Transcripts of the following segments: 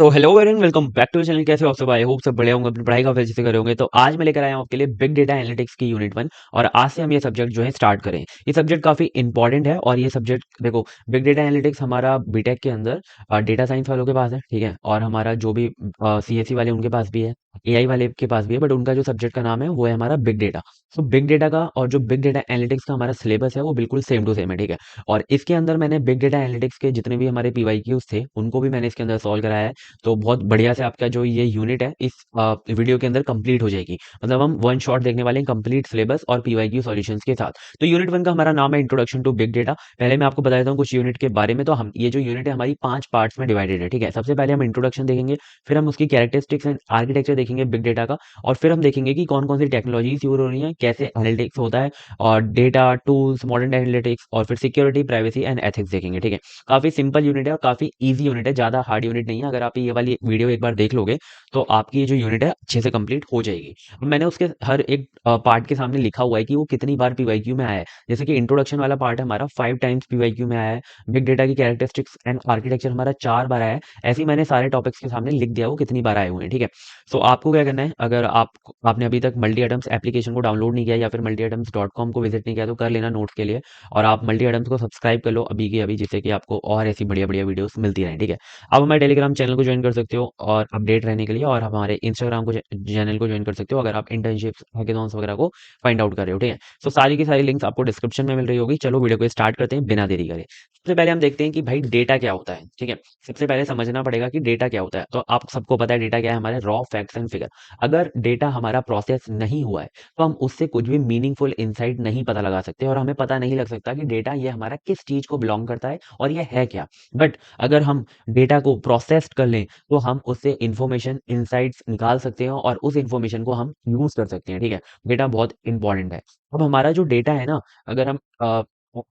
तो hello everyone, welcome back to channel. कैसे हो आप सब? आई होप सब बढ़िया होंगे, अपनी पढ़ाई का अच्छे से करे होंगे। तो आज मैं लेकर आया हूँ आपके लिए बिग डेटा एनालिटिक्स की यूनिट 1। और आज से हम ये सब्जेक्ट जो है स्टार्ट करें। ये सब्जेक्ट काफी इंपॉर्टेंट है और ये सब्जेक्ट देखो, बिग डेटा एनालिटिक्स हमारा बीटेक के अंदर डेटा साइंस वालों के पास है, ठीक है। और हमारा जो भी सीएससी वाले उनके पास भी है, एआई वाले के पास भी है, बट उनका जो सब्जेक्ट का नाम है वो है हमारा बिग डेटा। तो बिग डेटा का और जो बिग डेटा एनालिटिक्स का हमारा सिलेबस है वो बिल्कुल सेम टू सेम है, ठीक है। और इसके अंदर मैंने बिग डेटा एनालिटिक्स के जितने भी हमारे पीवाईक्यूज थे उनको भी मैंने इसके अंदर सॉल्व कराया है। तो बहुत बढ़िया से आपका जो ये यूनिट है इस वीडियो के अंदर कंप्लीट हो जाएगी। मतलब हम वन शॉट देखने वाले हैं, कंप्लीट सिलेबस और पीवाईक्यू सॉल्यूशंस के साथ। तो यूनिट 1 का हमारा नाम है इंट्रोडक्शन टू बिग डेटा। पहले मैं आपको बता देता हूँ कुछ यूनिट के बारे में। तो हम ये जो यूनिट है हमारी 5 पार्ट्स में डिवाइडेड है, ठीक है। सबसे पहले हम इंट्रोडक्शन देखेंगे, फिर हम उसकी कैरेक्टरिस्टिक्स एंड आर्किटेक्चर देखेंगे बिग डेटा का, और फिर हम देखेंगे कि कौन कौन सी टेक्नोलॉजीज यूज हो रही हैं, कैसे एनालिटिक्स होता है, और डेटा टूल्स, मॉडर्न एनालिटिक्स, और फिर सिक्योरिटी, प्राइवेसी एंड एथिक्स देखेंगे, ठीक है। काफी सिंपल यूनिट है और काफी इजी यूनिट है, ज्यादा हार्ड यूनिट नहीं है। अगर आप ये वाली वीडियो एक बार देख लोगे तो आपकी ये जो यूनिट है अच्छे से कंप्लीट हो जाएगी। अब मैंने उसके हर एक पार्ट के सामने लिखा हुआ है कि वो कितनी बार पीवाईक्यू में आया है। जैसे कि इंट्रोडक्शन वाला पार्ट है हमारा 5 टाइम्स पीवाईक्यू में आया है। बिग डेटा की कैरेक्टरिस्टिक्स एंड आर्किटेक्चर हमारा 4 बार आया है। ऐसे ही मैंने सारे टॉपिक्स के सामने लिख दिया वो कितनी बार आए हुए हैं, ठीक है। सो आपको क्या करना है, अगर आपने अभी तक मल्टी एटम्स एप्लीकेशन को डाउनलोड नहीं किया या फिर multiatoms.com को विजिट नहीं किया तो कर लेना नोट्स के लिए। और आप मल्टी एटम्स को सब्सक्राइब कर लो अभी की अभी, जिससे कि आपको और ऐसी बढ़िया बढ़िया वीडियोस मिलती रहें, ठीक है। आप हमारे टेलीग्राम चैनल को ज्वाइन कर सकते हो और अपडेट रहने के लिए, और हमारे इंस्टाग्राम को चैनल को ज्वाइन कर सकते हो अगर आप इंटर्नशिप्स हैकेथॉन्स वगैरह को फाइंड आउट कर रहे हो, ठीक है। तो सारी की सारी लिंक्स आपको डिस्क्रिप्शन में मिल रही होगी। चलो वीडियो को स्टार्ट करते हैं बिना देरी करे। सबसे पहले हम देखते हैं कि भाई डेटा क्या होता है, ठीक है। सबसे पहले समझना पड़ेगा कि डेटा क्या होता है। तो आप सबको पता है डेटा क्या है, हमारे रॉ फैक्ट्स एंड फिगर। अगर डेटा हमारा प्रोसेस नहीं हुआ है तो हम उससे कुछ भी मीनिंगफुल इंसाइट नहीं पता लगा सकते, और हमें पता नहीं लग सकता कि डेटा ये हमारा किस चीज को बिलोंग करता है और ये है क्या। बट अगर हम डेटा को प्रोसेस कर लें तो हम उससे इंफॉर्मेशन इनसाइट्स निकाल सकते हैं और उस इंफॉर्मेशन को हम यूज कर सकते हैं, ठीक है। डेटा बहुत इंपॉर्टेंट है। अब हमारा जो डेटा है ना, अगर हम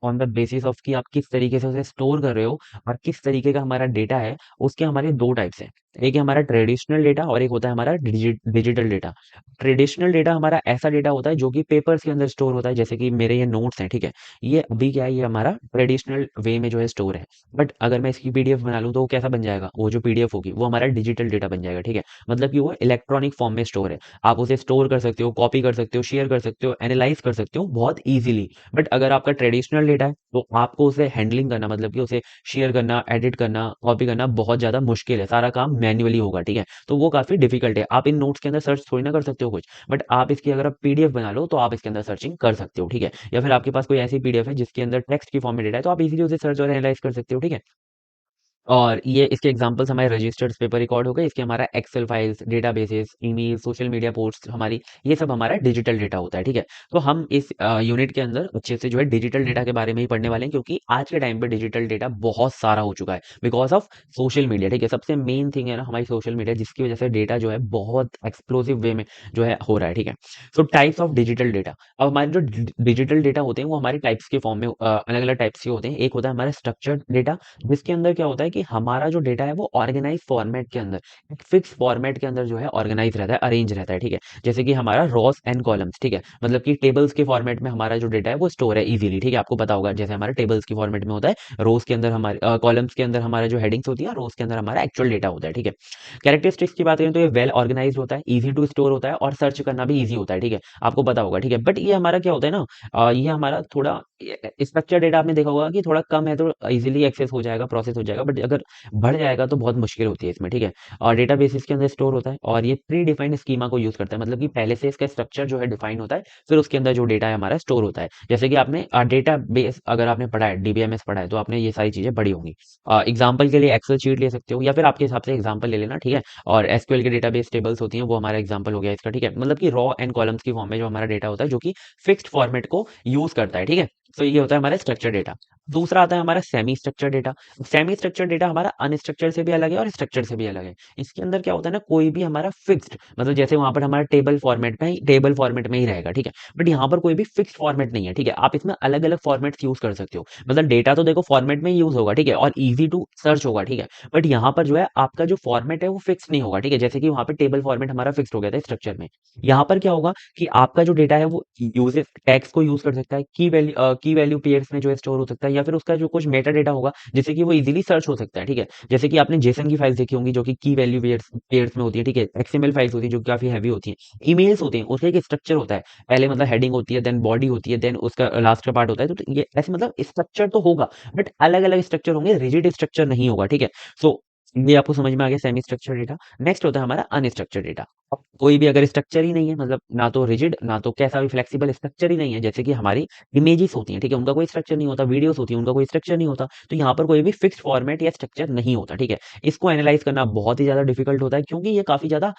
ऑन द बेसिस ऑफ कि आप किस तरीके से उसे स्टोर कर रहे हो और किस तरीके का हमारा डेटा है, उसके हमारे दो टाइप्स हैं। एक है हमारा ट्रेडिशनल डेटा और एक होता है हमारा डिजिटल डेटा। ट्रेडिशनल डेटा हमारा ऐसा डेटा होता है जो कि पेपर्स के अंदर स्टोर होता है, जैसे कि मेरे ये नोट्स हैं, ठीक है। ये अभी क्या है, ये हमारा ट्रेडिशनल वे में जो है स्टोर है। बट अगर मैं इसकी पीडीएफ बना लूँ तो वो कैसा बन जाएगा, वो जो पीडीएफ होगी वो हमारा डिजिटल डेटा बन जाएगा, ठीक है। मतलब कि वो इलेक्ट्रॉनिक फॉर्म में स्टोर है। आप उसे स्टोर कर सकते हो, कॉपी कर सकते हो, शेयर कर सकते हो, एनालाइज कर सकते हो बहुत ईजिली। बट अगर आपका ट्रेडिशनल डेटा है तो आपको उसे हैंडलिंग करना, मतलब कि उसे शेयर करना, एडिट करना, कॉपी करना बहुत ज्यादा मुश्किल है। सारा काम मैन्युअली होगा, ठीक है। तो वो काफी डिफिकल्ट है। आप इन नोट्स के अंदर सर्च थोड़ी ना कर सकते हो कुछ, बट आप इसकी अगर आप पीडीएफ बना लो तो आप इसके अंदर सर्चिंग कर सकते हो, ठीक है। या फिर आपके पास कोई ऐसी पीडीएफ है जिसके अंदर टेक्स्ट की फॉर्म में डेटा है तो आप इजीली उसे सर्च और एनालाइज कर सकते हो, ठीक है। और ये इसके एग्जांपल्स हमारे रजिस्टर्ड पेपर रिकॉर्ड हो गए, इसके हमारा excel files, databases, email, social media post हमारी, ये सब हमारा डिजिटल डेटा होता है, ठीक है। तो हम इस यूनिट के अंदर अच्छे से जो है डिजिटल डेटा के बारे में ही पढ़ने वाले हैं, क्योंकि आज के टाइम पे डिजिटल डेटा बहुत सारा हो चुका है बिकॉज ऑफ सोशल मीडिया, ठीक है। सबसे मेन थिंग है ना हमारी सोशल मीडिया, जिसकी वजह से डेटा जो है बहुत एक्सप्लोसिव वे में जो है हो रहा है, ठीक है। सो टाइप्स ऑफ डिजिटल डेटा। अब हमारे जो डिजिटल डेटा होते हैं वो हमारे टाइप्स के फॉर्म में अलग अलग टाइप्स के होते हैं। एक होता है हमारा स्ट्रक्चर्ड डेटा, जिसके अंदर क्या होता है कि हमारा जो डेटा है वो ऑर्गेनाइज फॉर्मेट के अंदर, एक फिक्स फॉर्मेट के अंदर जो है ऑर्गेनाइज रहता है, अरेंज रहता है, ठीक है। जैसे कि हमारा रॉस एंड कॉलम्स, ठीक है। मतलब कि टेबल्स के फॉर्मेट में हमारा जो डेटा है वो स्टोर है इजीली, ठीक है। आपको पता होगा जैसे हमारे टेबल्स की फॉर्मेट में होता है, रोज के अंदर हमारे कॉलम्स के अंदर हमारा जो हेडिंग्स होती है, रोज के अंदर हमारा एक्चुअल डेटा होता है, ठीक है। कैरेक्टरिस्टिक्स की बात करें तो ये वेल ऑर्गेनाइज होता है, इजी टू स्टोर होता है और सर्च करना भी इजी होता है, ठीक है। आपको पता होगा, ठीक है। बट ये हमारा क्या होता है ना, ये हमारा थोड़ा स्ट्रक्चर डेटा आपने देखा होगा कि थोड़ा कम है तो इजीली एक्सेस हो जाएगा, प्रोसेस हो जाएगा। बट अगर बढ़ जाएगा तो बहुत मुश्किल होती है इसमें, ठीक है। और डेटाबेसेस के अंदर स्टोर होता है और ये प्री डिफाइंड स्कीमा को यूज करता है, मतलब कि पहले से इसका स्ट्रक्चर जो है डिफाइन होता है, फिर उसके अंदर जो डेटा है हमारा स्टोर होता है। जैसे कि आपने डेटा बेस अगर आपने पढ़ा है, डीबीएमएस पढ़ा है, तो आपने ये सारी चीजें पढ़ी होंगी। एग्जाम्पल के लिए एक्सेल शीट ले सकते हो या फिर आपके हिसाब से एग्जाम्पल ले लेना, ठीक है। और एसक्यूएल के डेटाबेस टेबल्स होती हैं, वो हमारा एग्जाम्पल हो गया इसका, ठीक है। मतलब कि रॉ एंड कॉलम्स की फॉर्म में जो हमारा डेटा होता है जो कि फिक्स्ड फॉर्मेट को यूज करता है, ठीक है। तो ये होता है हमारा स्ट्रक्चर डेटा। दूसरा आता है हमारा semi structure data. Semi structure data हमारा अनस्ट्रक्चर से भी अलग है और स्ट्रक्चर से भी अलग है। इसके अंदर क्या होता है ना, कोई भी हमारा फिक्स्ड, मतलब जैसे वहां पर हमारा टेबल फॉर्मेट में ही रहेगा, ठीक है। बट यहाँ पर कोई भी फिक्स्ड फॉर्मेट नहीं है, ठीक है। आप इसमें अलग अलग फॉर्मेट्स यूज कर सकते हो। मतलब डेटा तो देखो फॉर्मेट में ही यूज होगा, ठीक है, और इजी टू सर्च होगा, ठीक है। बट यहाँ पर जो है आपका जो फॉर्मेट है वो फिक्स नहीं होगा, ठीक है। जैसे कि वहां पर टेबल फॉर्मेट हमारा फिक्स हो गया था स्ट्रक्चर में। यहाँ पर क्या होगा कि आपका जो डेटा है वो यूजेस टैग्स को यूज कर सकता है, की वैल्यू पेयर्स में जो है स्टोर हो सकता है, या फिर उसका जो कुछ मेटा डेटा होगा जिससे कि वो इजीली सर्च हो सकता है, ठीक है। जैसे कि आपने जेसन की फाइल्स देखी होंगी जो कि की वैल्यू पेयर्स पेयर्स में होती है, ठीक है। एक्सएमएल फाइल्स होती है जो काफी हैवी होती है। ईमेल्स होते हैं, उसका एक स्ट्रक्चर होता है, पहले मतलब हेडिंग होती है, देन बॉडी होती है, देन उसका लास्ट का पार्ट होता है। तो ये ऐसे मतलब स्ट्रक्चर तो होगा, बट अलग अलग स्ट्रक्चर होंगे, रिजिड स्ट्रक्चर नहीं होगा, ठीक है। सो ये आपको समझ में आ गया सेमी स्ट्रक्चर डेटा। नेक्स्ट होता है हमारा अनस्ट्रक्चर्ड डेटा। कोई भी अगर स्ट्रक्चर ही नहीं है, मतलब ना तो रिजिड ना तो कैसा भी फ्लेक्सिबल स्ट्रक्चर ही नहीं है, जैसे कि हमारी इमेजेस होती हैं, ठीक है, उनका कोई स्ट्रक्चर नहीं होता, वीडियोस होती हैं उनका कोई स्ट्रक्चर नहीं होता, तो यहाँ पर कोई भी फिक्स्ड फॉर्मेट या स्ट्रक्चर नहीं होता, ठीक है। इसको एनालाइज करना बहुत ही ज्यादा डिफिकल्ट होता है क्योंकि ये काफी ज्यादा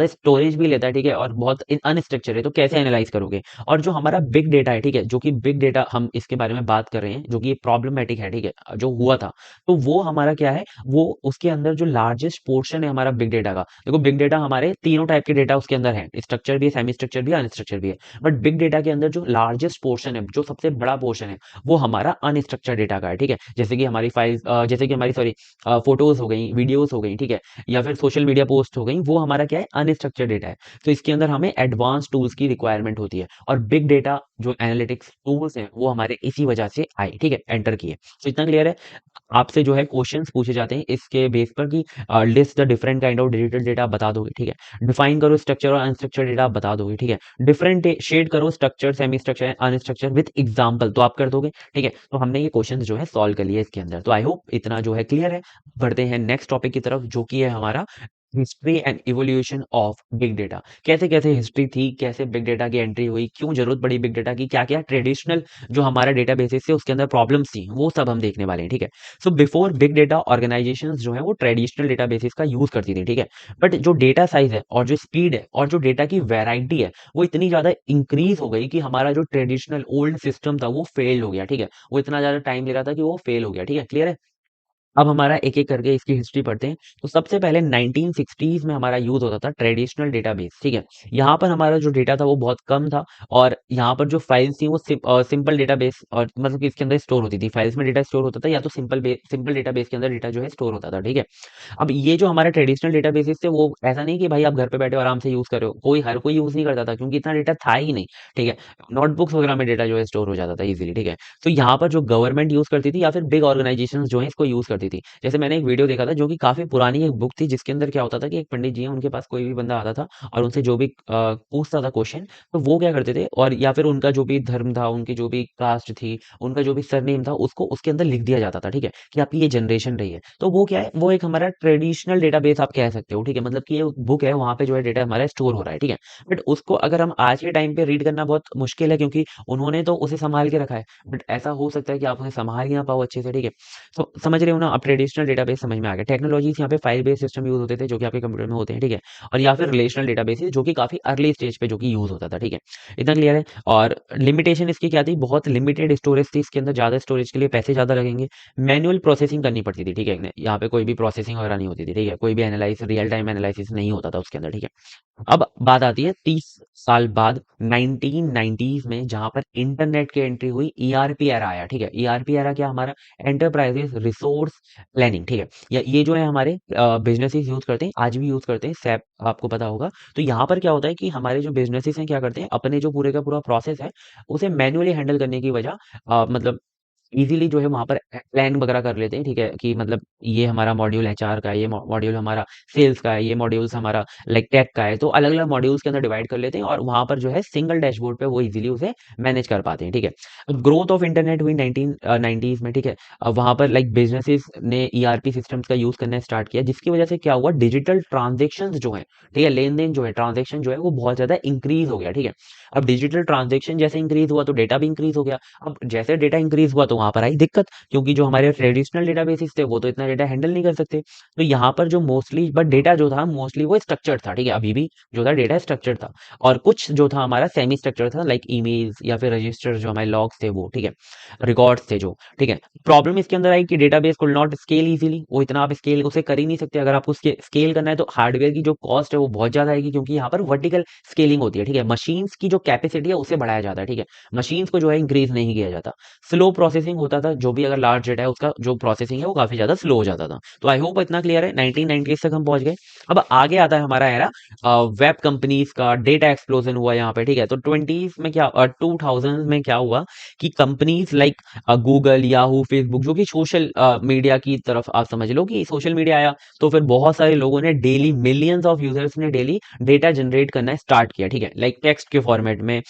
स्टोरेज भी लेता है, ठीक है, और बहुत अनस्ट्रक्चर है, तो कैसे एनालाइज करोगे। और जो हमारा बिग डेटा है, ठीक है, जो कि बिग डेटा हम इसके बारे में बात कर रहे हैं, जो कि प्रॉब्लमेटिक है, ठीक है, जो हुआ था, तो वो हमारा क्या है, वो उसके अंदर जो लार्जेस्ट पोर्शन है हमारा बिग डेटा का। देखो बिग डेटा हमारे तीनों टाइप के डेटा उसके अंदर है, स्ट्रक्चर भी है, सेमी स्ट्रक्चर भी है, अनस्ट्रक्चर भी है। बट बिग डेटा के अंदर जो लार्जेस्ट पोर्शन है, जो सबसे बड़ा पोर्शन है, वो हमारा अनस्ट्रक्चर डेटा का है, ठीक है। जैसे कि हमारी फाइल्स, जैसे कि हमारी सॉरी फोटोज हो गई, वीडियोस हो गई, ठीक है, या फिर सोशल मीडिया पोस्ट हो गई, वो हमारा क्या है, अनस्ट्रक्चर डेटा है। तो इसके अंदर हमें एडवांस टूल्स की रिक्वायरमेंट होती है, और बिग डेटा जो एनालिटिक्स टूल्स हैं वो हमारे इसी वजह से आए, ठीक है, एंटर किए। तो इतना क्लियर है। आपसे जो है क्वेश्चंस पूछे जाते हैं इसके बेस पर कि list the different kind of digital data आप बता दोगे, ठीक है। डिफाइन करो स्ट्रक्चर और अनस्ट्रक्चर डेटा आप बता दोगे, ठीक है। डिफरेंट शेड करो structure, semi structure, unstructured with example, तो आप कर दोगे, ठीक है। तो हमने ये क्वेश्चंस जो है सॉल्व कर लिए इसके अंदर। तो आई होप इतना जो है क्लियर है। बढ़ते हैं नेक्स्ट टॉपिक की तरफ, जो कि है हमारा history and evolution of big data. कैसे कैसे हिस्ट्री थी, कैसे बिग डेटा की एंट्री हुई, क्यों जरूरत पड़ी बिग डेटा की, क्या क्या ट्रेडिशनल जो हमारा डेटाबेसेस थे उसके अंदर प्रॉब्लम्स थी, वो सब हम देखने वाले हैं, ठीक है। So before big data organisation जो है वो ट्रेडिशनल डेटाबेसेस का यूज करती थी, ठीक है। बट जो डेटा साइज है और जो स्पीड है और जो डेटा की वैरायटी है वो इतनी ज्यादा इंक्रीज हो गई कि हमारा जो ट्रेडिशनल ओल्ड सिस्टम था वो फेल हो गया, ठीक है। वो इतना ज्यादा टाइम ले रहा था कि वो फेल हो गया, ठीक है, क्लियर है। अब हमारा एक-एक करके इसकी हिस्ट्री पढ़ते हैं। तो सबसे पहले 1960s में हमारा यूज़ होता था ट्रेडिशनल डेटाबेस, ठीक है? यहाँ पर हमारा जो डेटा था वो बहुत कम था, और यहाँ पर जो फाइल्स थी वो सिंपल डेटाबेस, और मतलब कि इसके अंदर स्टोर होती थी। फाइल्स में डेटा स्टोर होता था, या तो सिंपल डेटाबेस के अंदर डेटा जो है स्टोर होता था, ठीक है? अब ये जो हमारे ट्रेडिशनल डेटाबेसेस थे वो ऐसा नहीं कि भाई आप घर पे बैठे हो आराम से यूज़ कर रहे हो। हर कोई यूज़ नहीं करता था क्योंकि इतना डेटा था ही नहीं, ठीक है? नोटबुक्स वगैरह में डेटा जो है स्टोर हो जाता था ईज़िली, ठीक है? तो यहाँ पर जो गवर्नमेंट यूज़ करती थी या फिर बिग ऑर्गेनाइजेशंस जो हैं इसको यूज़ करती थी। जैसे मैंने एक वीडियो देखा था जो कि काफ़ी पुरानी एक बुक थी, जिसके अंदर क्या होता था कि एक पंडित जी हैं, उनके पास कोई भी बंदा आता था और उनसे जो भी पूछता था क्वेश्चन, तो वो क्या करते थे, और या फिर उनका जो भी धर्म था, उनकी जो भी कास्ट थी, उनका जो भी सरनेम था, उसको उसके अंदर लिख दिया जाता था, ठीक है, कि आपकी ये जनरेशन रही है। तो वो क्या है, वो एक हमारा ट्रेडिशनल डेटाबेस आप कह सकते हो, ठीक है, मतलब कि ये बुक है, वहाँ पे जो है डेटा हमारा स्टोर हो रहा है, ठीक है। बट उसको अगर हम आज के टाइम पे रीड करना बहुत मुश्किल है, क्योंकि उन्होंने तो उसे संभाल के रखा है, बट ऐसा हो सकता है कि आप उसे संभाल ही ना पाओ अच्छे से, ठीक है। तो समझ रहे हो ना, अब ट्रेडिशनल डेटाबेस समझ में आ गया। टेक्नोलॉजीज यहाँ पे फाइल बेस्ड सिस्टम यूज होते थे जो कि आपके कंप्यूटर में होते हैं, ठीक है, और या फिर रिलेशनल डेटाबेस जो कि काफी अर्ली स्टेज पे जो कि यूज होता था, ठीक है। इतना क्लियर है। और लिमिटेशन इसकी क्या थी, बहुत लिमिटेड स्टोरेज थी इसके अंदर, ज्यादा स्टोरेज के लिए पैसे ज्यादा लगेंगे, मैनुअल प्रोसेसिंग करनी पड़ती थी, ठीक है, यहाँ पे कोई भी प्रोसेसिंग वगैरह नहीं होती थी, ठीक है, कोई भी एनालाइज रियल टाइम एनालिसिस नहीं होता था उसके अंदर, ठीक है। अब बात आती है 30 साल बाद 1990s में, जहां पर इंटरनेट की एंट्री हुई, ईआरपी एरा आया, ठीक है। ईआरपी एरा क्या, हमारा एंटरप्राइजेस रिसोर्स प्लानिंग, ठीक है। या ये जो है हमारे बिजनेसेस यूज करते हैं, आज भी यूज करते हैं, सैप आपको पता होगा। तो यहाँ पर क्या होता है कि हमारे जो बिजनेसेस हैं क्या करते हैं, अपने जो पूरे का पूरा प्रोसेस है उसे मैन्युअली हैंडल करने की वजह मतलब इजीली जो है वहाँ पर प्लान वगैरह कर लेते हैं, ठीक है, कि मतलब ये हमारा मॉड्यूल एचआर का है, ये मॉड्यूल हमारा सेल्स का है, ये मॉड्यूल्स हमारा लाइक टेक का है, तो अलग अलग मॉड्यूल्स के अंदर डिवाइड कर लेते हैं, और वहाँ पर जो है सिंगल डैशबोर्ड पे वो इजीली उसे मैनेज कर पाते हैं, ठीक है। ग्रोथ ऑफ इंटरनेट हुई 1990s में, ठीक है। अब वहाँ पर लाइक बिजनेसेस ने ईआरपी सिस्टम्स का यूज करना स्टार्ट किया, जिसकी वजह से क्या हुआ, डिजिटल ट्रांजेक्शन जो है, ठीक है, लेन देन जो है, ट्रांजेक्शन जो है वो बहुत ज्यादा इंक्रीज हो गया, ठीक है। अब डिजिटल ट्रांजेक्शन जैसे इंक्रीज हुआ तो डेटा भी इंक्रीज हो गया। अब जैसे डेटा इंक्रीज हुआ तो वहां पर आई दिक्कत, क्योंकि जो हमारे ट्रेडिशनल डेटाबेसेस थे वो तो इतना डेटा हैंडल नहीं कर सकते। तो यहाँ पर जो मोस्टली बट डेटा जो था मोस्टली वो स्ट्रक्चर्ड था, ठीक है, अभी भी जो था डेटा स्ट्रक्चर्ड था, और कुछ जो था हमारा सेमी स्ट्रक्चर था, लाइक ईमेल्स या फिर रजिस्टर जो हमारे लॉग्स थे वो, ठीक है, रिकॉर्ड्स थे जो, ठीक है। प्रॉब्लम इसके अंदर आई कि database could not scale easily, वो इतना आप स्केल उसे कर ही नहीं सकते। अगर आपको स्केल करना है तो हार्डवेयर की जो कॉस्ट है वो बहुत ज्यादा आएगी, क्योंकि यहाँ पर वर्टिकल स्केलिंग होती है, ठीक है, मशीन्स की जो कैपेसिटी है उसे बढ़ाया जाता है, ठीक है, मशीन्स को जो है इंक्रीज नहीं किया जाता। स्लो प्रोसेसिंग प्रोसेसिंग होता था, जो भी अगर लार्ज डेटा है उसका जो प्रोसेसिंग है वो काफी ज्यादा स्लो हो जाता था। तो आई होप इतना क्लियर है। 1990 तक हम पहुंच गए। अब आगे आता है हमारा एरा वेब कंपनीज का, डेटा एक्सप्लोजन हुआ यहाँ पे, ठीक है। तो 20s में क्या, 2000 में क्या हुआ कि companies like Google, Yahoo, Facebook, जो कि सोशल मीडिया की तरफ आप समझ लो कि सोशल मीडिया आया, तो फिर बहुत सारे लोगों ने डेली, मिलियंस ऑफ यूजर्स ने डेली डेटा जनरेट करना स्टार्ट किया, ठीक है। लाइक टेक्स्ट के फॉर्मेट में,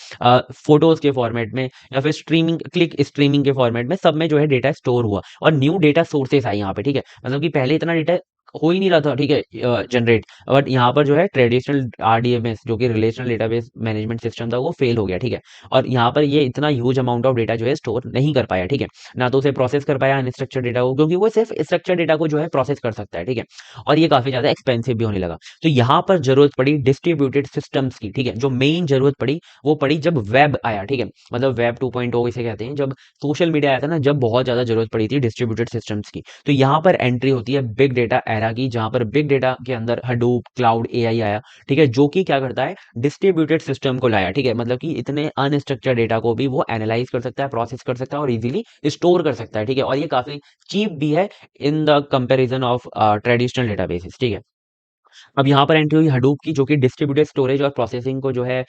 फोटोज के फॉर्मेट में, या फिर स्ट्रीमिंग, क्लिक स्ट्रीमिंग के फॉर्मेट में, सब में जो है डेटा स्टोर हुआ और न्यू डेटा सोर्सेस आई यहाँ पे, ठीक है। मतलब कि पहले इतना डेटा हो ही नहीं रहा था, ठीक है, जनरेट। बट यहाँ पर जो है ट्रेडिशनल आरडीएमएस, जो कि रिलेशनल डेटाबेस मैनेजमेंट सिस्टम था, वो फेल हो गया, ठीक है। और यहाँ पर ये इतना ह्यूज अमाउंट ऑफ डेटा जो है स्टोर नहीं कर पाया, ठीक है। ना तो उसे प्रोसेस कर पाया अनस्ट्रक्चर्ड डेटा को, क्योंकि वो सिर्फ स्ट्रक्चर डेटा को जो है प्रोसेस कर सकता है, ठीक है। और ये काफी ज्यादा एक्सपेंसिव भी होने लगा। तो यहाँ पर जरूरत पड़ी डिस्ट्रीब्यूटेड सिस्टम्स की, ठीक है। जो मेन जरूरत पड़ी वो पड़ी जब वेब आया, ठीक है। मतलब वेब 2.0 इसे कहते हैं। जब सोशल मीडिया आया था ना, जब बहुत ज्यादा जरूरत पड़ी थी डिस्ट्रीब्यूटेड सिस्टम्स की। तो यहाँ पर एंट्री होती है बिग डेटा एरा की, जहां पर बिग डेटा के अंदर हडूप, क्लाउड, एआई आया, ठीक है। जो कि क्या करता है, डिस्ट्रीब्यूटेड सिस्टम को लाया, ठीक है। मतलब कि इतने अनस्ट्रक्चर्ड डेटा को भी वो एनालाइज कर सकता है, प्रोसेस कर सकता है और इजीली स्टोर कर सकता है, ठीक है। और ये काफी चीप भी है in the comparison of traditional databases, ठीक है। अब यहाँ पर एंट्री हुई हडूप की, जो कि डिस्ट्रीब्यूटेड स्टोरेज और प्रोसेसिंग को जो है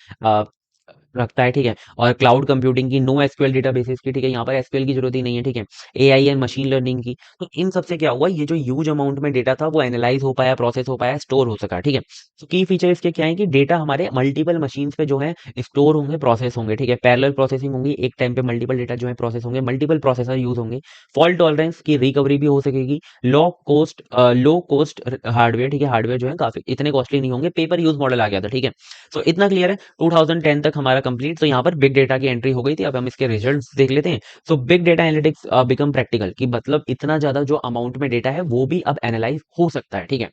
रखता है, ठीक है। और क्लाउड कंप्यूटिंग की, नो एसक्यूएल डेटाबेसेस की, ठीक है। यहाँ पर एसक्यूएल की जरूरत ही नहीं है, ठीक है। एआई एंड मशीन लर्निंग की। तो इन सबसे क्या हुआ, ये जो ह्यूज अमाउंट में डेटा था वो एनालाइज हो पाया, प्रोसेस हो पाया, स्टोर हो सका, ठीक है। तो की फीचर इसके क्या है कि डेटा हमारे मल्टीपल मशीन पे जो है स्टोर होंगे, प्रोसेस होंगे, ठीक है। पैरेलल प्रोसेसिंग होंगी, एक टाइम पे मल्टीपल डेटा जो है प्रोसेस होंगे, मल्टीपल प्रोसेसर यूज होंगे, फॉल्ट टॉलरेंस की रिकवरी भी हो सकेगी, लो कॉस्ट हार्डवेयर, ठीक है। हार्डवेयर जो है काफी इतने कॉस्टली नहीं होंगे, पेपर यूज मॉडल आ गया था, ठीक है। तो इतना क्लियर है। 2010 तक हमारा कंप्लीट। तो यहाँ पर बिग डेटा की एंट्री हो गई थी। अब हम इसके रिजल्ट्स देख लेते हैं। So big data analytics become practical, कि मतलब इतना ज्यादा जो अमाउंट में डेटा है वो भी अब एनालाइज हो सकता है, ठीक है।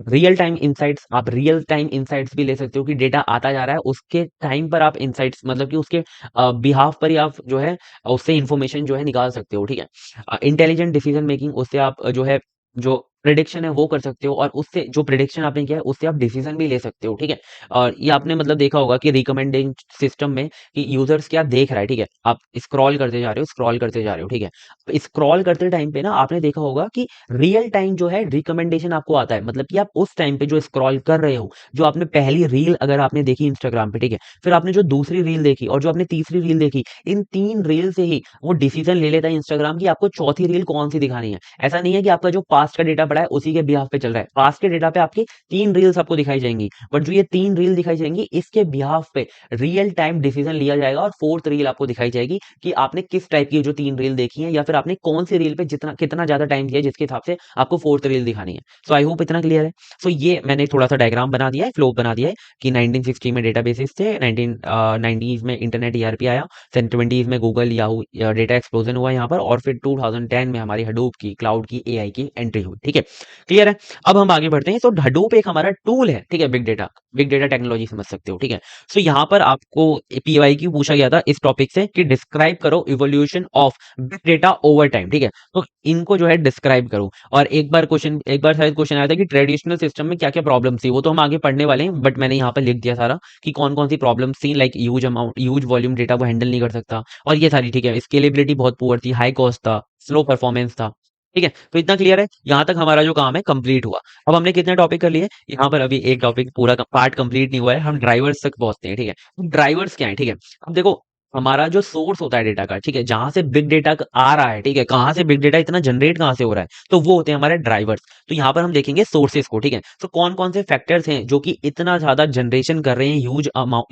रियल टाइम इंसाइट्स, आप रियल टाइम इंसाइट्स भी ले सकते हो कि डेटा आता जा रहा है, उसके टाइम पर आप इंसाइट्स, मतलब कि उसके बिहाफ पर ही आप जो है उससे इंफॉर्मेशन जो है निकाल सकते हो, ठीक है। इंटेलिजेंट डिसीजन मेकिंग, उससे आप जो है जो प्रिडिक्शन है वो कर सकते हो, और उससे जो प्रिडिक्शन आपने किया है उससे आप डिसीजन भी ले सकते हो, ठीक है। और ये आपने मतलब देखा होगा कि रिकमेंडिंग सिस्टम में कि यूजर्स क्या देख रहा है, ठीक है। आप स्क्रॉल करते जा रहे हो, स्क्रॉल करते जा रहे हो, ठीक है। स्क्रॉल करते टाइम पे ना आपने देखा होगा कि रियल टाइम जो है रिकमेंडेशन आपको आता है, मतलब कि आप उस टाइम पे जो स्क्रॉल कर रहे हो, जो आपने पहली रील अगर आपने देखी इंस्टाग्राम पे, ठीक है, फिर आपने जो दूसरी रील देखी और जो आपने तीसरी रील देखी, इन 3 रील से ही वो डिसीजन ले लेता है इंस्टाग्राम की आपको चौथी रील कौन सी दिखानी है। ऐसा नहीं है कि आपका जो पास्ट का डेटा पड़ा है उसी के बिहाफ पे चल रहा है। पास्ट के डेटा पे आपकी 3 रील्स आपको दिखाई जाएंगी, बट जो ये 3 रील दिखाई जाएंगी इसके बिहाफ पे रियल टाइम डिसीजन लिया जाएगा, और फोर्थ रील आपको दिखाई जाएगी कि आपने किस टाइप की जो 3 रील देखी है, या फिर आपने कौन सी रील पे जितना कितना ज्यादा टाइम दिया है, जिसके हिसाब से आपको फोर्थ रील दिखानी है। सो आई होप इतना क्लियर है। सो ये मैंने थोड़ा सा डायग्राम बना दिया है, फ्लो बना दिया है कि 1960 में डेटाबेसेस थे, 1990s में इंटरनेट ईआरपी आया, 20s में गूगल, याहू, डेटा एक्सप्लोजन हुआ यहाँ पर, और फिर 2010 में हमारी हडूप की, क्लाउड की, एआई की एंट्री हुई, ठीक है। क्लियर है। अब हम आगे बढ़ते हैं। तो हडूप एक हमारा टूल है, ठीक है। बिग डेटा टेक्नोलॉजी समझ सकते हो, ठीक है। सो यहाँ पर आपको पीवाईक्यू पूछा गया था इस टॉपिक से कि डिस्क्राइब करो evolution of big data over time, ठीक है। तो इनको जो है डिस्क्राइब करो। और एक बार शायद क्वेश्चन आया था कि ट्रेडिशनल सिस्टम में क्या क्या प्रॉब्लम थी, वो तो हम आगे पढ़ने वाले हैं, बट मैंने यहाँ पर लिख दिया सारा कि कौन कौन सी प्रॉब्लम थी। लाइक ह्यूज वॉल्यूम डेटा वो हैंडल नहीं कर सकता, और ये सारी, ठीक है। स्केलेबिलिटी बहुत पुअर थी, हाई कॉस्ट था, स्लो परफॉर्मेंस था, ठीक है। तो इतना क्लियर है। यहाँ तक हमारा जो काम है कंप्लीट हुआ। अब हमने कितने टॉपिक कर लिए, यहाँ पर अभी एक टॉपिक पूरा पार्ट कंप्लीट नहीं हुआ है, हम ड्राइवर्स तक पहुंचते हैं, ठीक है। ड्राइवर्स क्या है, ठीक है। अब देखो, हमारा जो सोर्स होता है डेटा का, ठीक है, जहां से बिग डेटा आ रहा है, ठीक है, कहां से बिग डेटा इतना जनरेट कहां से हो रहा है, तो वो होते हैं हमारे ड्राइवर्स। तो यहाँ पर हम देखेंगे सोर्सेस को, ठीक है। तो कौन कौन से फैक्टर्स हैं जो कि इतना ज्यादा जनरेशन कर रहे हैं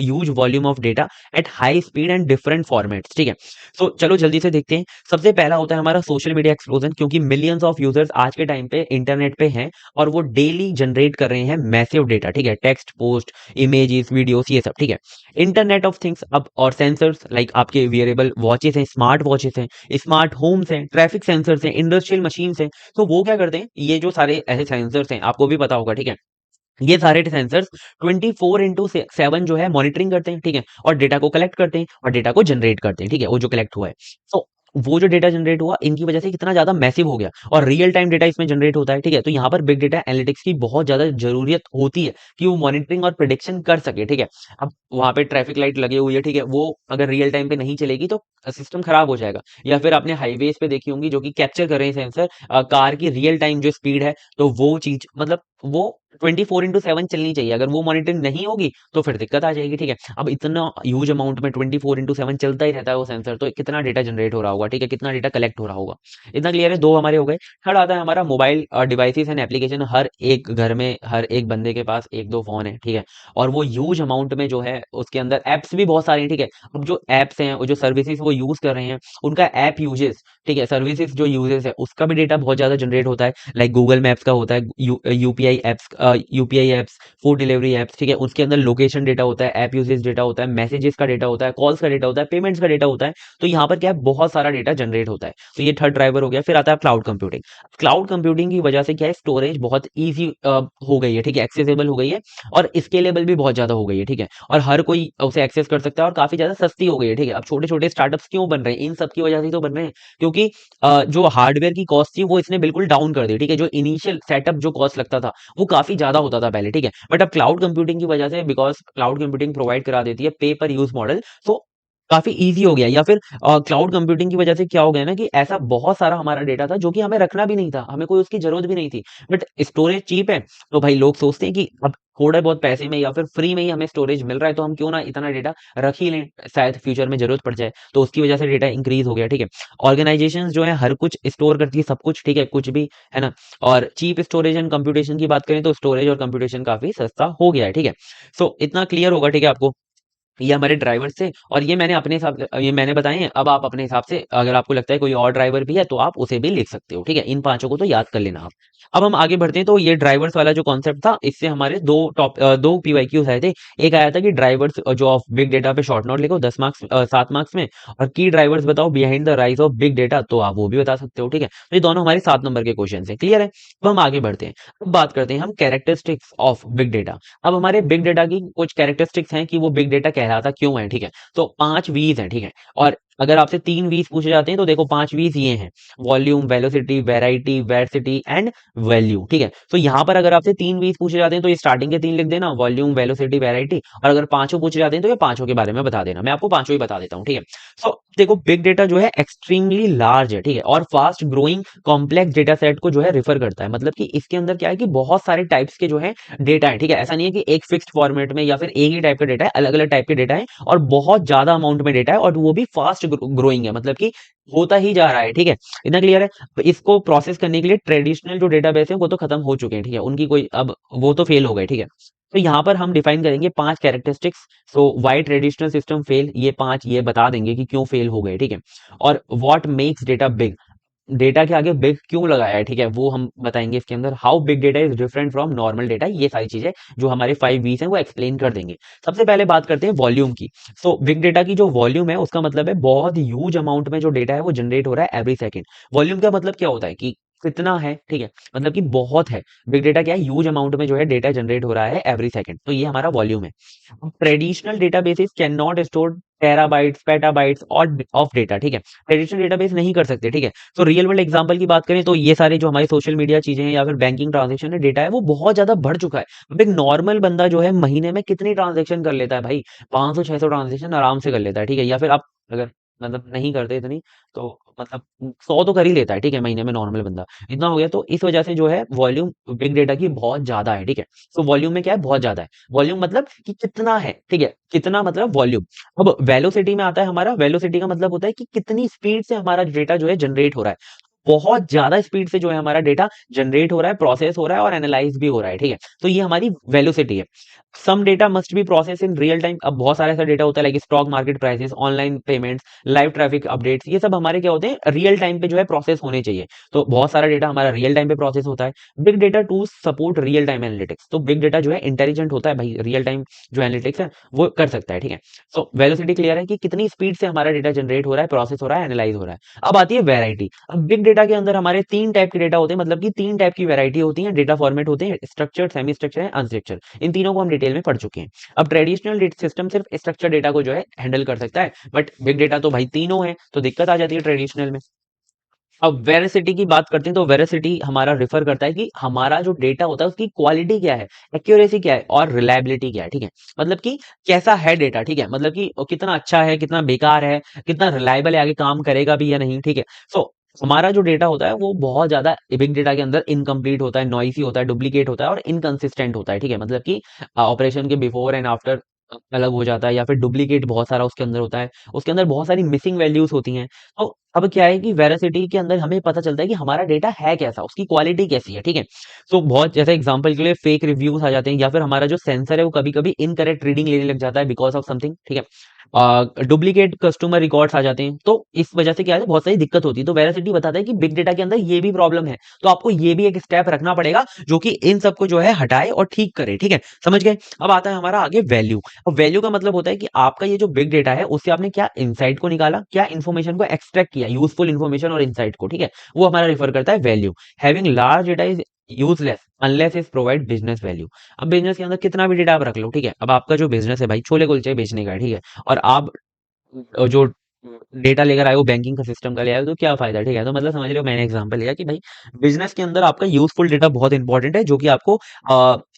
huge volume of data at high speed and different formats, ठीक है। सो चलो जल्दी से देखते हैं। सबसे पहला होता है हमारा सोशल मीडिया एक्सप्लोजन, क्योंकि मिलियंस ऑफ यूजर्स आज के टाइम पे इंटरनेट पे हैं, और वो डेली जनरेट कर रहे हैं मैसिव डेटा, ठीक है। टेक्स्ट, पोस्ट, इमेजेस, वीडियोस, ये सब, ठीक है। इंटरनेट ऑफ थिंग्स, अब और सेंसर्स, लाइक आपके वियरेबल वॉचेस हैं, स्मार्ट वॉचेस हैं, स्मार्ट होम्स हैं, ट्रैफिक सेंसर्स हैं, इंडस्ट्रियल मशीन्स हैं। तो वो क्या करते हैं, ये जो सारे ऐसे सेंसर्स हैं, आपको भी पता होगा, ठीक है। ये सारे सेंसर्स 24/7 जो है मॉनिटरिंग करते हैं, ठीक है, और डेटा को कलेक्ट करते हैं और डेटा को जनरेट करते हैं, ठीक है, वो जो कलेक्ट हुआ है। तो वो जो डेटा जनरेट हुआ इनकी वजह से कितना ज्यादा मैसिव हो गया और रियल टाइम डेटा इसमें जनरेट होता है, ठीक है। तो यहाँ पर बिग डेटा एनालिटिक्स की बहुत ज्यादा जरूरत होती है कि वो मॉनिटरिंग और प्रिडिक्शन कर सके, ठीक है। अब वहां पे ट्रैफिक लाइट लगी हुई है, ठीक है, वो अगर रियल टाइम पे नहीं चलेगी तो सिस्टम खराब हो जाएगा। या फिर आपने हाईवेज पे देखी होंगी जो कि कैप्चर कर रहे हैं सेंसर कार की रियल टाइम जो स्पीड है, तो वो चीज मतलब वो 24/7 चलनी चाहिए। अगर वो मॉनिटरिंग नहीं होगी तो फिर दिक्कत आ जाएगी, ठीक है। अब इतना ह्यूज अमाउंट में 24/7 चलता ही रहता है वो सेंसर, तो कितना डेटा जनरेट हो रहा होगा, ठीक है, कितना डेटा कलेक्ट हो रहा होगा। इतना क्लियर है, दो हमारे हो गए। थर्ड आता है हमारा मोबाइल डिवाइसेस एंड एप्लीकेशन। हर एक घर में हर एक बंदे के पास एक दो फोन है, ठीक है, और वो ह्यूज अमाउंट में जो है उसके अंदर एप्स भी बहुत सारे हैं, ठीक है। अब जो एप्स हैं वो जो सर्विसेज वो यूज कर रहे हैं उनका ऐप यूजेस, ठीक है, सर्विसेज जो यूजेस है उसका भी डेटा बहुत ज्यादा जनरेट होता है। लाइक गूगल मैप्स का होता है, UPI apps, food delivery apps, ठीक है, उसके अंदर लोकेशन डेटा होता है, ऐप यूसेज डेटा होता है, मैसेजेस का डेटा होता है, कॉल्स का डेटा होता है, पेमेंट्स का डेटा होता है। तो यहाँ पर क्या है, बहुत सारा डेटा जनरेट होता है। तो ये थर्ड ड्राइवर हो गया। फिर आता है क्लाउड कंप्यूटिंग। क्लाउड कंप्यूटिंग की वजह से क्या है, स्टोरेज बहुत ईजी हो गई है, ठीक है, एक्सेसिबल हो गई है और स्केलेबल भी बहुत ज्यादा हो गई है, ठीक है, और हर कोई उसे एक्सेस कर सकता है और काफी ज्यादा सस्ती हो गई है, ठीक है। अब छोटे छोटे स्टार्टअप्स क्यों बन रहे हैं, इन सब की वजह से तो बन रहे हैं, क्योंकि जो हार्डवेयर की कॉस्ट थी वो इसने बिल्कुल डाउन कर दी, ठीक है। जो इनिशियल सेटअप जो कॉस्ट लगता था वो काफी ज्यादा होता था पहले, ठीक है, बट अब क्लाउड कंप्यूटिंग की वजह से, बिकॉज क्लाउड कंप्यूटिंग प्रोवाइड करा देती है पे पर यूज मॉडल, तो काफी इजी हो गया। या फिर क्लाउड कंप्यूटिंग की वजह से क्या हो गया ना कि ऐसा बहुत सारा हमारा डेटा था जो कि हमें रखना भी नहीं था, हमें कोई उसकी जरूरत भी नहीं थी, बट स्टोरेज चीप है तो भाई लोग सोचते हैं कि अब थोड़े बहुत पैसे में या फिर फ्री में ही हमें स्टोरेज मिल रहा है तो हम क्यों ना इतना डेटा रख ही लें, शायद फ्यूचर में जरूरत पड़ जाए। तो उसकी वजह से डेटा इंक्रीज हो गया, ठीक है। ऑर्गेनाइजेशंस जो है हर कुछ स्टोर करती है, सब कुछ, ठीक है, कुछ भी, है ना। और चीप स्टोरेज एंड कंप्यूटेशन की बात करें तो स्टोरेज और कंप्यूटेशन काफी सस्ता हो गया है, ठीक है। सो इतना क्लियर होगा, ठीक है, आपको। ये हमारे ड्राइवर्स थे और ये मैंने अपने हिसाब से ये मैंने बताए हैं। अब आप अपने हिसाब से अगर आपको लगता है कोई और ड्राइवर भी है तो आप उसे भी लिख सकते हो, ठीक है। इन पांचों को तो याद कर लेना आप। अब हम आगे बढ़ते हैं। तो ये ड्राइवर्स वाला जो कॉन्सेप्ट था इससे हमारे दो पीवाईक्यूज आए थे। एक आया था कि ड्राइवर्स जो ऑफ बिग डेटा पे शॉर्ट नोट लिखो 10 मार्क्स 7 मार्क्स में, और की ड्राइवर्स बताओ behind the rise of big data, तो आप वो भी बता सकते हो, ठीक है। तो ये दोनों हमारे 7 नंबर के क्वेश्चन है, क्लियर है। तो हम आगे बढ़ते हैं। अब बात करते हैं हम कैरेक्टरिस्टिक्स ऑफ बिग डेटा। अब हमारे बिग डेटा की कुछ कैरेक्टरिस्टिक्स हैं कि वो बिग डेटा कहलाता क्यों है, ठीक है। तो 5 वीज हैं, ठीक है। और अगर आपसे 3 वीज पूछे जाते हैं तो देखो 5 वीज ये हैं: volume, velocity, variety, veracity and value, ठीक है। तो यहाँ पर अगर आपसे 3 वीज पूछे जाते हैं तो ये स्टार्टिंग के 3 लिख देना, वॉल्यूम, वेलोसिटी, वेराइटी, और अगर पांचों पूछे जाते हैं तो ये पांचों के बारे में बता देना। मैं आपको पांचों ही बता देता हूँ, ठीक है। सो देखो बिग डेटा जो है एक्सट्रीमली लार्ज है, ठीक है, और fast growing complex data set को जो है रिफर करता है। मतलब कि इसके अंदर क्या है कि बहुत सारे टाइप्स के जो है डेटा है, ठीक है। ऐसा नहीं है कि एक फिक्स्ड फॉर्मेट में या फिर एक ही टाइप का डेटा है, अलग अलग टाइप के डेटा है और बहुत ज्यादा अमाउंट में डेटा है और वो भी फास्ट ग्रोइंग है, मतलब कि होता ही जा रहा है, ठीक है। इतना क्लियर है। तो इसको प्रोसेस करने के लिए ट्रेडिशनल जो डेटाबेस है वो तो खत्म हो चुके हैं, ठीक है, उनकी कोई अब वो तो फेल हो गए, ठीक है। तो यहाँ पर हम डिफाइन करेंगे 5 कैरेक्टरिस्टिक्स। सो वाई ट्रेडिशनल सिस्टम फेल, ये 5 ये बता देंगे कि क्यों फेल हो गए, ठीक है। और what makes data big, data के आगे बिग क्यों लगाया है, ठीक है, वो हम बताएंगे इसके अंदर। How big data is different from normal data, ये सारी चीजें जो हमारे 5 वीज हैं वो एक्सप्लेन कर देंगे। सबसे पहले बात करते हैं वॉल्यूम की। सो बिग डेटा की जो वॉल्यूम है उसका मतलब है बहुत ह्यूज अमाउंट में जो डेटा है वो जनरेट हो रहा है एवरी सेकेंड। वॉल्यूम का मतलब क्या होता है कि कितना है, ठीक है, मतलब कि बहुत है। बिग डेटा क्या है, ह्यूज अमाउंट में जो है डेटा जनरेट हो रहा है एवरी सेकेंड, तो ये हमारा वॉल्यूम है। Traditional databases can not store terabytes petabytes और ऑफ डेटा, ठीक है, ट्रेडिशनल डेटाबेस नहीं कर सकते, ठीक है। तो रियल वर्ल्ड एग्जांपल की बात करें तो ये सारे जो हमारे सोशल मीडिया चीजें हैं या फिर बैंकिंग ट्रांजेक्शन है, डेटा है वो बहुत ज्यादा बढ़ चुका है। अब एक नॉर्मल बंदा जो है महीने में कितनी ट्रांजेक्शन कर लेता है भाई, 500-600 ट्रांजेक्शन आराम से कर लेता है, ठीक है। या फिर आप अगर मतलब नहीं करते इतनी तो मतलब 100 तो कर ही लेता है, ठीक है, महीने में नॉर्मल बंदा इतना हो गया। तो इस वजह से जो है वॉल्यूम बिग डेटा की बहुत ज्यादा है, ठीक है। तो वॉल्यूम में क्या है, बहुत ज्यादा है। वॉल्यूम मतलब कि कितना है, ठीक है, कितना मतलब वॉल्यूम। अब वेलोसिटी में आता है हमारा, वेलोसिटी का मतलब होता है कि कितनी स्पीड से हमारा डेटा जो है जनरेट हो रहा है। बहुत ज्यादा स्पीड से जो है हमारा डेटा जनरेट हो रहा है, प्रोसेस हो रहा है और एनालाइज भी हो रहा है, ठीक है। तो ये हमारी वेलोसिटी है। Some data must be process in real time. अब बहुत सारा ऐसा डेटा होता है like stock market prices, online payments, live traffic updates, ये सब हमारे क्या होते हैं, रियल टाइम पे जो है प्रोसेस होने चाहिए। तो बहुत सारा डेटा हमारा रियल टाइम पे प्रोसेस होता है। Big data to support real time analytics. तो बिग डेटा जो है इंटेलिजेंट होता है भाई, रियल टाइम जो एनालिटिक्स है वो कर सकता है, ठीक है। सो वेलोसिटी क्लियर है कि कितनी स्पीड से हमारा डेटा जनरेट हो रहा है, प्रोसेस हो रहा है, एनालाइज हो रहा है। अब आती है वेराइटी। अब बिग डेटा के अंदर हमारे तीन टाइप के डेटा होते हैं, मतलब कि तीन टाइप की वैरायटी होती है, डेटा फॉर्मेट होते हैं, स्ट्रक्चर्ड, सेमी स्ट्रक्चर है, अनस्ट्रक्चर। इन तीनों को हम डिटेल में पढ़ चुके हैं। अब ट्रेडिशनल डेटा सिस्टम सिर्फ स्ट्रक्चर डेटा को जो है हैंडल कर सकता है, बट बिग डेटा तो भाई तीनों है, तो दिक्कत आ जाती है ट्रेडिशनल में। अब वेरासिटी की बात करते हैं, तो वेरासिटी हमारा रिफर करता है कि हमारा जो डेटा होता है उसकी क्वालिटी क्या है, एक्यूरेसी क्या है और रिलायबिलिटी क्या है, ठीक है। मतलब कि कैसा है डेटा, ठीक है, मतलब कि वो कितना अच्छा है, कितना बेकार है, कितना रिलायबल है, आगे काम करेगा भी या नहीं, ठीक है। सो हमारा जो डेटा होता है वो बहुत ज्यादा बिग डेटा के अंदर इनकम्प्लीट होता है, नॉइसी होता है, डुप्लीकेट होता है और इनकंसिस्टेंट होता है, ठीक है। मतलब कि ऑपरेशन के बिफोर एंड आफ्टर अलग हो जाता है, या फिर डुप्लीकेट बहुत सारा उसके अंदर होता है, उसके अंदर बहुत सारी मिसिंग वैल्यूज होती हैं। तो अब क्या है कि वेरासिटी के अंदर हमें पता चलता है कि हमारा डेटा है कैसा, उसकी क्वालिटी कैसी है, ठीक है। तो बहुत जैसे एग्जांपल के लिए फेक रिव्यूज आ जाते हैं, या फिर हमारा जो सेंसर है वो कभी कभी इनकरेक्ट रीडिंग लेने लग जाता है बिकॉज ऑफ समथिंग, ठीक है। डुप्लीकेट कस्टमर रिकॉर्ड्स आ जाते हैं, तो इस वजह से क्या है, बहुत सारी दिक्कत होती है। तो वेरासिटी बताता है कि बिग डेटा के अंदर ये भी प्रॉब्लम है, तो आपको ये भी एक स्टेप रखना पड़ेगा जो कि इन सबको जो है हटाए और ठीक करे, ठीक है। समझ गए। अब आता है हमारा आगे वैल्यू। अब वैल्यू का मतलब होता है कि आपका ये जो बिग डेटा है उससे आपने क्या इनसाइट को निकाला, क्या इन्फॉर्मेशन को एक्सट्रैक्ट किया, यूजफुल इन्फॉर्मेशन और इनसाइट को, ठीक है। वो हमारा रिफर करता है value. Having large data is useless unless is provide business value. अब बिजनेस के अंदर कितना भी डेटा आप रख लो, ठीक है। अब आपका जो बिजनेस है भाई छोले कुलचे बेचने का है, ठीक है, और आप जो डेटा लेकर आए हो बैंकिंग का सिस्टम का ले आए हो, तो क्या फायदा, ठीक है। तो मतलब समझ रहे हो, मैंने एग्जांपल लिया कि भाई बिजनेस के अंदर आपका यूजफुल डेटा बहुत इंपॉर्टेंट है, जो कि आपको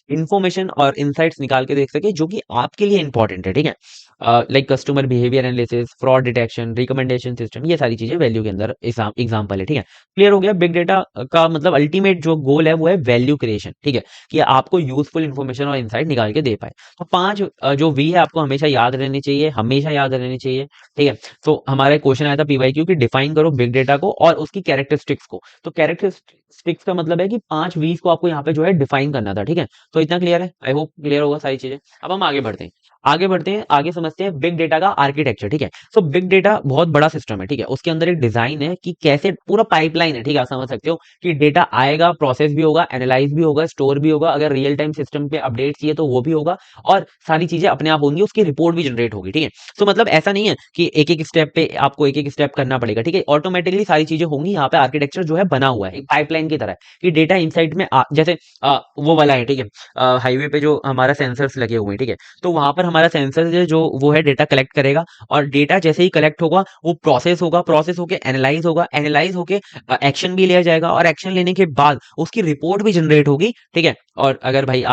इंफॉर्मेशन और इंसाइट्स निकाल के देख सके जो कि आपके लिए इंपॉर्टेंट है, ठीक है। Like customer behaviour analysis, fraud detection, recommendation system, ये सारी चीजें वैल्यू के अंदर एग्जांपल है, ठीक है। क्लियर हो गया। बिग डेटा का मतलब अल्टीमेट जो गोल है वो है वैल्यू क्रिएशन, ठीक है, कि आपको यूजफुल इन्फॉर्मेशन और इंसाइट निकाल के दे पाए। तो पांच जो वी है आपको हमेशा याद रहनी चाहिए, हमेशा याद रहनी चाहिए, ठीक है। तो हमारा एक क्वेश्चन आया था पीवाईक्यू की, डिफाइन करो बिग डेटा को और उसकी कैरेक्टरिस्टिक्स को। तो कैरेक्टरिस्टिक्स का मतलब है कि पांच वीज को आपको यहाँ पे जो है डिफाइन करना था, ठीक है। तो इतना क्लियर है, आई होप क्लियर होगा सारी चीजें। अब हम आगे बढ़ते हैं, आगे समझते हैं बिग डेटा का आर्किटेक्चर, ठीक है। सो बिग डेटा बहुत बड़ा सिस्टम है, ठीक है, उसके अंदर एक डिजाइन है कि कैसे पूरा पाइपलाइन है, ठीक है। आप समझ सकते हो कि डेटा आएगा, प्रोसेस भी होगा, एनालाइज भी होगा, स्टोर भी होगा, अगर रियल टाइम सिस्टम पे अपडेट चाहिए तो वो भी होगा, और सारी चीजें अपने आप होंगी, उसकी रिपोर्ट भी जनरेट होगी, ठीक है। तो मतलब ऐसा नहीं है कि एक एक स्टेप पे आपको एक एक स्टेप करना पड़ेगा, ठीक है, ऑटोमेटिकली सारी चीजें होंगी। यहाँ पे आर्किटेक्चर जो है बना हुआ है एक पाइपलाइन की तरह है, कि डेटा इनसाइट में जैसे वो वाला है, ठीक है, हाईवे पे जो हमारा सेंसर्स लगे हुए हैं, ठीक है। तो वहां पर हमारा सेंसर जो वो है डेटा कलेक्ट करेगा, और डेटा जैसे ही कलेक्ट होगा वो प्रोसेस होगा, प्रोसेस होके एनालाइज होगा, एनालाइज होके एक्शन भी लिया जाएगा, और एक्शन लेने के बाद उसकी रिपोर्ट भी जनरेट होगी, ठीक है। और अगर भाई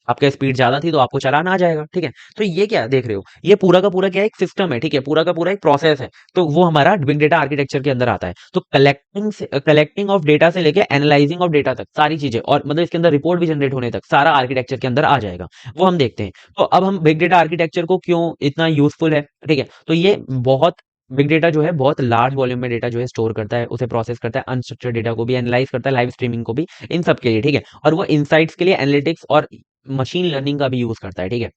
आपका स्पीड ज्यादा थी तो आपको चलान आ जाएगा, ठीक है। तो ये क्या देख रहे हो, ये पूरा का पूरा क्या है, एक सिस्टम है, ठीक है, पूरा का पूरा एक प्रोसेस है। तो वो हमारा बिग डेटा आर्किटेक्चर के अंदर आता है। तो कलेक्टिंग ऑफ डेटा से लेके एनालाइजिंग ऑफ डेटा तक सारी चीजें, और मतलब इसके अंदर रिपोर्ट भी जनरेट होने तक सारा आर्किटेक्चर के अंदर आ जाएगा, वो हम देखते हैं। तो अब हम बिग डेटा आर्किटेक्चर को क्यों इतना यूजफुल है, ठीक है। तो ये बहुत बिग डेटा जो है बहुत लार्ज वॉल्यूम में डेटा जो है स्टोर करता है, उसे प्रोसेस करता है, अनस्ट्रक्चर्ड डेटा को भी एनालाइज करता है, लाइव स्ट्रीमिंग को भी, इन सब के लिए, ठीक है। और वो इनसाइट्स के लिए एनालिटिक्स और मशीन लर्निंग का भी यूज करता है, ठीक है।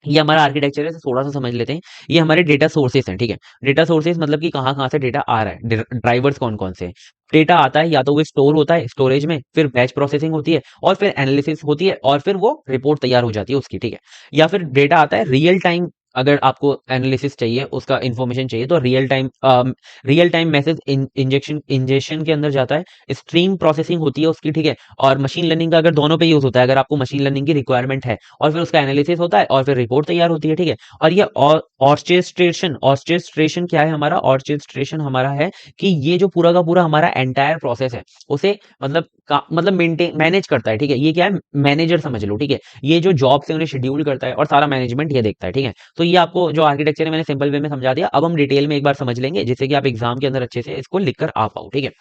ये हमारा आर्किटेक्चर है, इसे थोड़ा सा समझ लेते हैं। ये हमारे डेटा सोर्सेस हैं, ठीक है। डेटा सोर्सेस मतलब कि कहाँ कहाँ से डेटा आ रहा है, ड्राइवर्स कौन कौन से हैं। डेटा आता है या तो वो स्टोर होता है स्टोरेज में, फिर बैच प्रोसेसिंग होती है, और फिर एनालिसिस होती है, और फिर वो रिपोर्ट तैयार हो जाती है उसकी, ठीक है। या फिर डेटा आता है रियल टाइम, अगर आपको एनालिसिस चाहिए, उसका इंफॉर्मेशन चाहिए, तो रियल टाइम मैसेज इंजेक्शन के अंदर जाता है, स्ट्रीम प्रोसेसिंग होती है उसकी, ठीक है। और मशीन लर्निंग का अगर दोनों पे यूज होता है, अगर आपको मशीन लर्निंग की रिक्वायरमेंट है, और फिर उसका एनालिसिस होता है, और फिर रिपोर्ट तैयार होती है, ठीक है। और ये ऑर्केस्ट्रेशन क्या है, हमारा ऑर्केस्ट्रेशन हमारा है कि ये जो पूरा का पूरा हमारा एंटायर प्रोसेस है उसे मतलब मेंटेन मैनेज करता है, ठीक है। ये क्या है, मैनेजर समझ लो, ठीक है। ये जो जॉब से उन्हें शेड्यूल करता है और सारा मैनेजमेंट ये देखता है, ठीक है। तो ये आपको जो आर्किटेक्चर है मैंने सिंपल वे में समझा दिया। अब हम डिटेल में एक बार समझ लेंगे, जिससे कि आप एग्जाम के अंदर अच्छे से इसको लिखकर आ पाओ, ठीक है।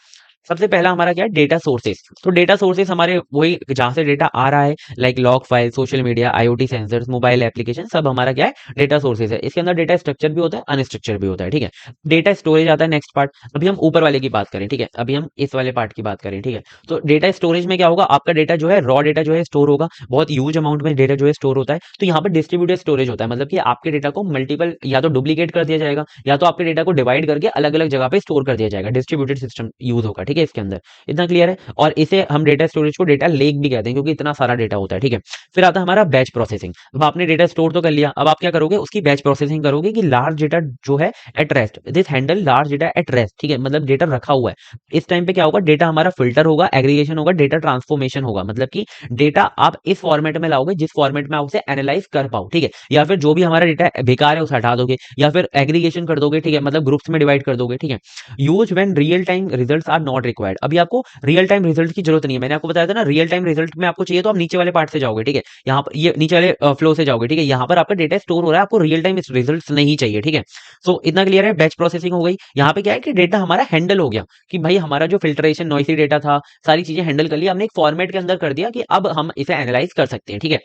सबसे पहला हमारा क्या है, डेटा सोर्सेस। तो डेटा सोर्सेस हमारे वही जहां से डेटा आ रहा है, like log file, social media, IoT sensors, mobile application, सब हमारा क्या है, डेटा सोर्सेस है। इसके अंदर डेटा स्ट्रक्चर भी होता है, अनस्ट्रक्चर भी होता है, ठीक है। डेटा स्टोरेज आता है नेक्स्ट पार्ट। अभी हम ऊपर वाले की बात करें, ठीक है, अभी हम इस वाले पार्ट की बात करें, ठीक है। तो डेटा स्टोरेज में क्या होगा, आपका डेटा जो है रॉ डेटा जो है स्टोर होगा, बहुत ह्यूज अमाउंट में डेटा जो है स्टोर होता है। तो यहाँ पर डिस्ट्रीब्यूटेड स्टोरेज होता है, मतलब कि आपके डेटा को मल्टीपल या तो डुप्लीकेट कर दिया जाएगा, या तो आपके डेटा को डिवाइड करके अलग अलग जगह पे स्टोर कर दिया जाएगा, डिस्ट्रीब्यूटेड सिस्टम यूज होगा, ठीक है। ठीक है, इसके अंदर इतना क्लियर है। और इसे हम डेटा स्टोरेज को डेटा लेक भी कहते हैं, क्योंकि इतना सारा डेटा होता है, ठीक है। फिर आता है हमारा बैच प्रोसेसिंग। अब आपने डेटा स्टोर तो कर लिया, अब आप क्या करोगे, उसकी बैच प्रोसेसिंग करोगे कि लार्ज डेटा जो है at rest, this handle large data at rest, ठीक है, मतलब डेटा रखा हुआ है। इस टाइम पे क्या होगा, डेटा हमारा फिल्टर होगा, एग्रीगेशन होगा, डेटा ट्रांसफॉर्मेशन होगा, मतलब कि डेटा आप इस फॉर्मेट में लाओगे जिस फॉर्मेट में आप उसे एनालाइज कर पाओ, ठीक है। या फिर जो भी हमारा डेटा बेकार है उसे हटा दोगे, या फिर एग्रीगेशन कर दोगे, ठीक है, मतलब ग्रुप्स में डिवाइड कर दोगे, ठीक है। Use when real time results are not required. अभी आपको रियल टाइम रिजल्ट की जरूरत नहीं है, मैंने आपको बताया था ना, रियल टाइम रिजल्ट में आपको चाहिए तो आप नीचे वाले पार्ट से जाओगे, ठीक है, यहाँ पर ये नीचे वाले फ्लो से जाओगे, ठीक है। यहाँ पर आपका डेटा स्टोर हो रहा है, आपको रियल टाइम रिजल्ट नहीं चाहिए, ठीक है। सो इतना क्लियर है, बैच प्रोसेसिंग हो गई। यहाँ पे क्या है कि डेटा हमारा हैंडल हो गया, कि भाई हमारा जो फिल्ट्रेशन नॉइसी डेटा था, सारी चीजें हैंडल कर लिया हमने, एक फॉर्मेट के अंदर कर दिया कि अब हम इसे एनालाइज कर सकते हैं, ठीक है।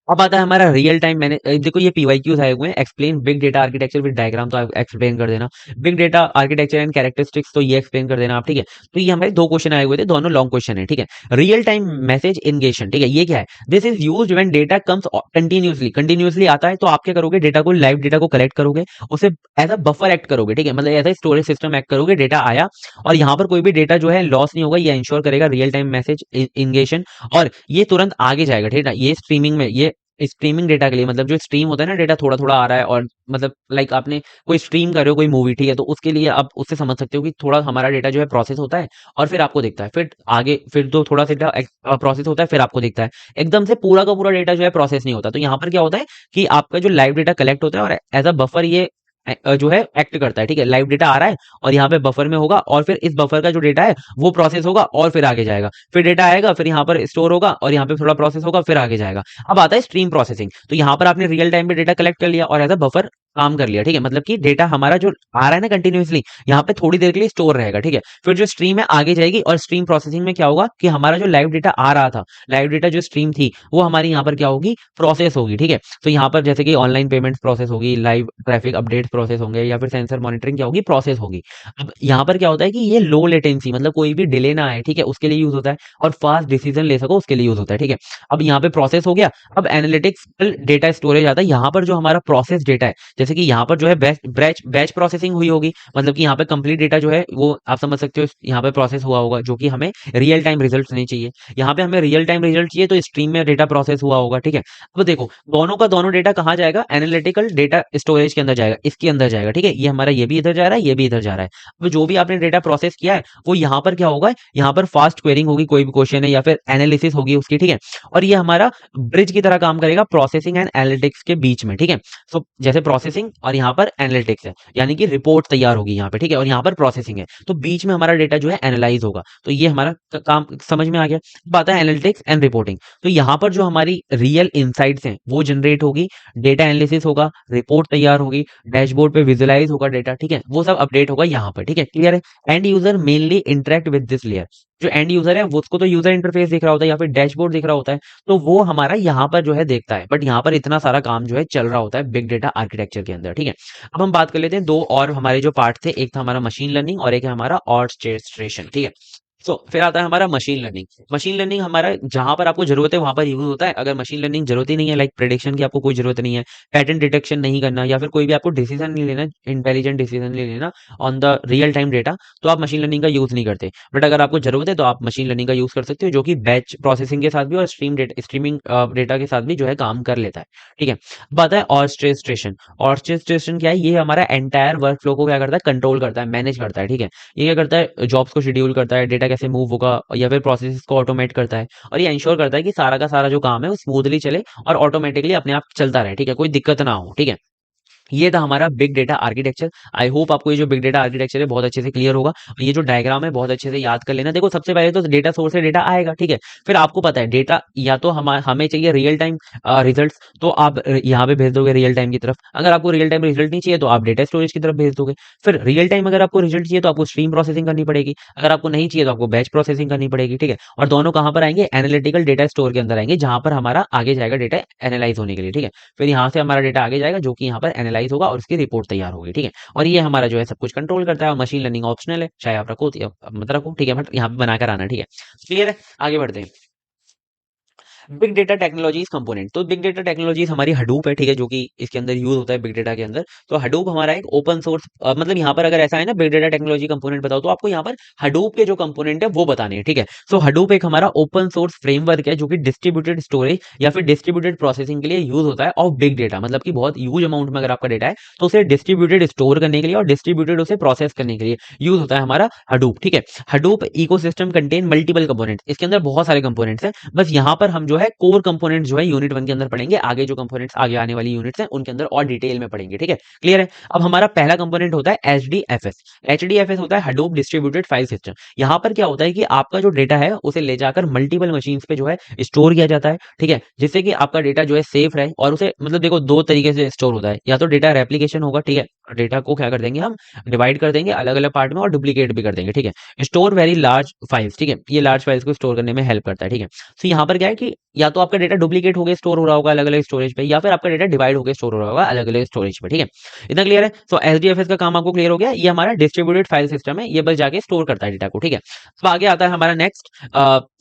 अब आता है हमारा रियल टाइम। मैंने देखो ये पीवाईक्यूज आए हुए हैं, explain big data architecture with diagram, तो आप एक्सप्लेन कर देना। Big data architecture and characteristics, तो ये एक्सप्लेन कर देना आप, ठीक है। तो ये हमारे दो क्वेश्चन आए हुए थे, दोनों लॉन्ग क्वेश्चन है, ठीक है। रियल टाइम मैसेज इंगेशन, ठीक है, ये क्या है, this is used when data comes continuously, continuously आता है तो आप क्या करोगे, डेटा को, लाइव डेटा को कलेक्ट करोगे, उसे एज अ बफर एक्ट करोगे, ठीक है, मतलब as a storage system act करोगे, डेटा आया और यहाँ पर कोई भी डेटा जो है लॉस नहीं होगा, ये इंश्योर करेगा रियल टाइम मैसेज इंगेशन। और ये तुरंत आगे जाएगा, ठीक है, ये स्ट्रीमिंग में, ये स्ट्रीमिंग डेटा के लिए, मतलब जो स्ट्रीम होता है ना, डेटा थोड़ा थोड़ा आ रहा है, और मतलब लाइक आपने कोई स्ट्रीम कर रहे हो कोई मूवी, ठीक है, तो उसके लिए आप उससे समझ सकते हो कि थोड़ा हमारा डेटा जो है प्रोसेस होता है और फिर आपको दिखता है, फिर आगे फिर तो थोड़ा सा डेटा प्रोसेस होता है, फिर आपको दिखता है। एकदम से पूरा का पूरा डेटा जो है प्रोसेस नहीं होता। तो यहाँ पर क्या होता है कि आपका जो लाइव डेटा कलेक्ट होता है और एज अ बफर ये जो है एक्ट करता है, ठीक है। लाइव डेटा आ रहा है और यहाँ पे बफर में होगा, और फिर इस बफर का जो डेटा है वो प्रोसेस होगा और फिर आगे जाएगा, फिर डेटा आएगा, फिर यहाँ पर स्टोर होगा और यहाँ पे थोड़ा प्रोसेस होगा, फिर आगे जाएगा। अब आता है स्ट्रीम प्रोसेसिंग। तो यहाँ पर आपने रियल टाइम पे डेटा कलेक्ट कर लिया और एज अ बफर काम कर लिया, ठीक है, मतलब कि डेटा हमारा जो आ रहा है ना कंटिन्यूअसली, यहाँ पे थोड़ी देर के लिए स्टोर रहेगा, ठीक है। फिर जो स्ट्रीम है आगे जाएगी, और स्ट्रीम प्रोसेसिंग में क्या होगा कि हमारा जो लाइव डेटा आ रहा था, लाइव डेटा जो स्ट्रीम थी, वो हमारी यहाँ पर क्या होगी, प्रोसेस होगी, ठीक है। तो यहाँ पर जैसे कि ऑनलाइन पेमेंट प्रोसेस होगी, लाइव ट्रैफिक अपडेट प्रोसेस होंगे, या फिर सेंसर मॉनिटरिंग क्या होगी, प्रोसेस होगी। अब यहाँ पर क्या होता है कि ये लो लेटेंसी, मतलब कोई भी डिले ना आए, ठीक है, उसके लिए यूज होता है, और फास्ट डिसीजन ले सको उसके लिए यूज होता है, ठीक है। अब यहाँ पे प्रोसेस हो गया। अब एनालिटिक्स डेटा स्टोरेज आता है। यहाँ पर जो हमारा प्रोसेस डेटा है, जैसे कि यहाँ पर जो है बैच बैच प्रोसेसिंग हुई होगी, मतलब कि यहाँ पे कंप्लीट डेटा जो है वो आप समझ सकते हो यहाँ पे प्रोसेस हुआ होगा, जो कि हमें रियल टाइम रिजल्ट नहीं चाहिए। यहाँ पे हमें रियल टाइम रिजल्ट चाहिए, तो स्ट्रीम में डेटा प्रोसेस हुआ होगा, ठीक है। अब देखो दोनों का दोनों डेटा कहाँ जाएगा, एनालिटिकल डेटा स्टोरेज के अंदर जाएगा, इसके अंदर जाएगा, ठीक है। ये हमारा ये भी इधर जा रहा है, ये भी इधर जा रहा है। अब जो भी आपने डेटा प्रोसेस किया है वो यहाँ पर क्या होगा, यहाँ पर फास्ट क्वेरिंग होगी, कोई भी क्वेश्चन है या फिर एनालिसिस होगी उसकी, ठीक है। और ये हमारा ब्रिज की तरह काम करेगा प्रोसेसिंग एंड एनालिटिक्स के बीच में, ठीक है। सो जैसे प्रोसेसिंग और यहाँ पर एनालिटिक्स है, यानी कि रिपोर्ट तैयार होगी यहाँ पे, ठीक है, और यहाँ पर प्रोसेसिंग है, तो बीच में हमारा डेटा जो है एनालाइज होगा। तो ये हमारा काम समझ में आ गया। अब आता है एनालिटिक्स एंड रिपोर्टिंग। तो यहाँ पर जो हमारी रियल इनसाइट्स हैं वो जनरेट होगी, डेटा एनालिसिस होगा, रिपोर्ट तैयार होगी, डैशबोर्ड पे विजुअलाइज होगा डेटा, ठीक है, वो सब अपडेट होगा यहाँ पर, ठीक है, क्लियर है। And user mainly interact with this layer. जो एंड यूजर है वो उसको तो यूजर इंटरफेस दिख रहा होता है या फिर डैशबोर्ड दिख रहा होता है, तो वो हमारा यहाँ पर जो है देखता है, बट यहाँ पर इतना सारा काम जो है चल रहा होता है बिग डेटा आर्किटेक्चर के अंदर, ठीक है। अब हम बात कर लेते हैं दो और हमारे जो पार्ट थे, एक था हमारा मशीन लर्निंग और एक है हमारा ऑर्केस्ट्रेशन, ठीक है। तो फिर आता है हमारा मशीन लर्निंग। मशीन लर्निंग हमारा जहां पर आपको जरूरत है वहां पर यूज होता है। अगर मशीन लर्निंग जरूरत ही नहीं है, लाइक प्रेडिक्शन की आपको कोई जरूरत नहीं है, पैटर्न डिटेक्शन नहीं करना, या फिर कोई भी आपको डिसीजन नहीं लेना, इंटेलिजेंट डिसीजन नहीं लेना on the real time data, तो आप मशीन लर्निंग का यूज नहीं करते। बट अगर आपको जरूरत है तो आप मशीन लर्निंग का यूज कर सकते हो, जो कि बैच प्रोसेसिंग के साथ भी और स्ट्रीमिंग डेटा के साथ भी जो है काम कर लेता है, ठीक है। बात है ऑर्केस्ट्रेशन। ऑर्केस्ट्रेशन क्या है, ये हमारा एंटायर वर्क फ्लो को क्या करता है, कंट्रोल करता है, मैनेज करता है, ठीक है। ये क्या करता है, जॉब्स को शेड्यूल करता है, डेटा कैसे मूव होगा, या फिर प्रोसेस को ऑटोमेट करता है, और ये इंश्योर करता है कि सारा का सारा जो काम है वो स्मूथली चले और ऑटोमेटिकली अपने आप चलता रहे, ठीक है, कोई दिक्कत ना हो, ठीक है। ये था हमारा big data architecture. I hope आपको ये जो बिग डेटा आर्किटेक्चर है बहुत अच्छे से क्लियर होगा। ये जो डायग्राम है बहुत अच्छे से याद कर लेना। देखो सबसे पहले तो डेटा सोर्स से डेटा आएगा, ठीक है। फिर आपको पता है डेटा या तो हमें चाहिए रियल टाइम रिजल्ट्स, तो आप यहाँ पे भेज दोगे रियल टाइम की तरफ। अगर आपको रियल टाइम रिजल्ट नहीं चाहिए तो आप डेटा स्टोरेज की तरफ भेज दोगे। फिर रियल टाइम अगर आपको रिजल्ट चाहिए तो आपको स्ट्रीम प्रोसेसिंग करनी पड़ेगी, अगर आपको नहीं चाहिए तो आपको बैच प्रोसेसिंग करनी पड़ेगी, ठीक है। और दोनों कहाँ पर आएंगे, एनालिटिकल डेटा स्टोर के अंदर आएंगे, जहां पर हमारा आगे जाएगा डेटा एनालाइज होने के लिए, ठीक है। फिर यहाँ से हमारा डेटा आगे जाएगा जो कि यहाँ पर एनालाइज होगा और उसकी रिपोर्ट तैयार होगी, ठीक है। और ये हमारा जो है सब कुछ कंट्रोल करता है। और मशीन लर्निंग ऑप्शनल है, चाहे आप रखो या मत रखो, ठीक है, बट यहाँ पे बनाकर आना, ठीक है, क्लियर है। आगे बढ़ते हैं। Big data technologies component. तो बिग डेटा टेक्नोलॉजीज हमारी हडूप है, ठीक है, जो कि इसके अंदर यूज होता है बिग डेटा के अंदर। तो हडूप हमारा एक ओपन सोर्स, मतलब यहाँ पर अगर ऐसा है ना बिग डेटा टेक्नोलॉजी कंपोनेंट बताओ, तो आपको यहाँ पर हडूप के जो कंपोनेंट है वो बताने हैं, ठीक है। सो हडूप एक हमारा ओपन सोर्स फ्रेमवर्क है जो कि डिस्ट्रीब्यूटेड स्टोरेज या फिर डिस्ट्रीब्यूटेड प्रोसेसिंग के लिए यूज होता है ऑफ बिग डेटा, मतलब कि बहुत ह्यूज अमाउंट में अगर आपका डेटा है तो उसे डिस्ट्रीब्यूटेड स्टोर करने के लिए और डिस्ट्रीब्यूटेड उसे प्रोसेस करने के लिए यूज होता है हमारा हडूप, ठीक है। Hadoop ecosystem contain multiple components, इसके अंदर बहुत सारे कंपोनेंट्स हैं। बस यहाँ पर हम जो है कोर कंपोनेंट जो है यूनिट 1 के अंदर पढ़ेंगे, आगे जो कंपोनेंट्स आगे आने वाली यूनिट्स हैं उनके अंदर और डिटेल में पढ़ेंगे, ठीक है। क्लियर है। अब हमारा पहला कंपोनेंट होता है एचडीएफएस। एचडीएफएस होता है हडूप डिस्ट्रीब्यूटेड फाइल सिस्टम। यहाँ पर क्या होता है कि आपका जो डेटा है उसे ले जाकर मल्टीपल मशीन्स पे जो है स्टोर किया जाता है, ठीक है, जिससे कि आपका डेटा जो है सेफ रहे। और उसे मतलब देखो दो तरीके से स्टोर होता है, या तो डेटा रेप्लिकेशन होगा, ठीक है, डेटा को क्या कर देंगे हम, डिवाइड कर देंगे अलग अलग पार्ट में और डुप्लीकेट भी कर देंगे, ठीक है। स्टोर वेरी लार्ज फाइल्स, ठीक है, ये लार्ज फाइल्स को स्टोर करने में हेल्प करता है, ठीक है। तो यहाँ पर क्या है कि या तो आपका डेटा डुप्लीकेट हो गया स्टोर हो रहा होगा अलग अलग स्टोरेज पे, या फिर आपका डेटा डिवाइड होकर स्टोर हो रहा होगा अलग अलग स्टोरेज पे, ठीक है। इतना क्लियर है। तो एसडीएफएस का काम आपको क्लियर हो गया, ये हमारा डिस्ट्रीब्यूटेड फाइल सिस्टम है, ये बस जाके स्टोर करता है डेटा को, ठीक है। तो आगे आता है हमारा नेक्स्ट,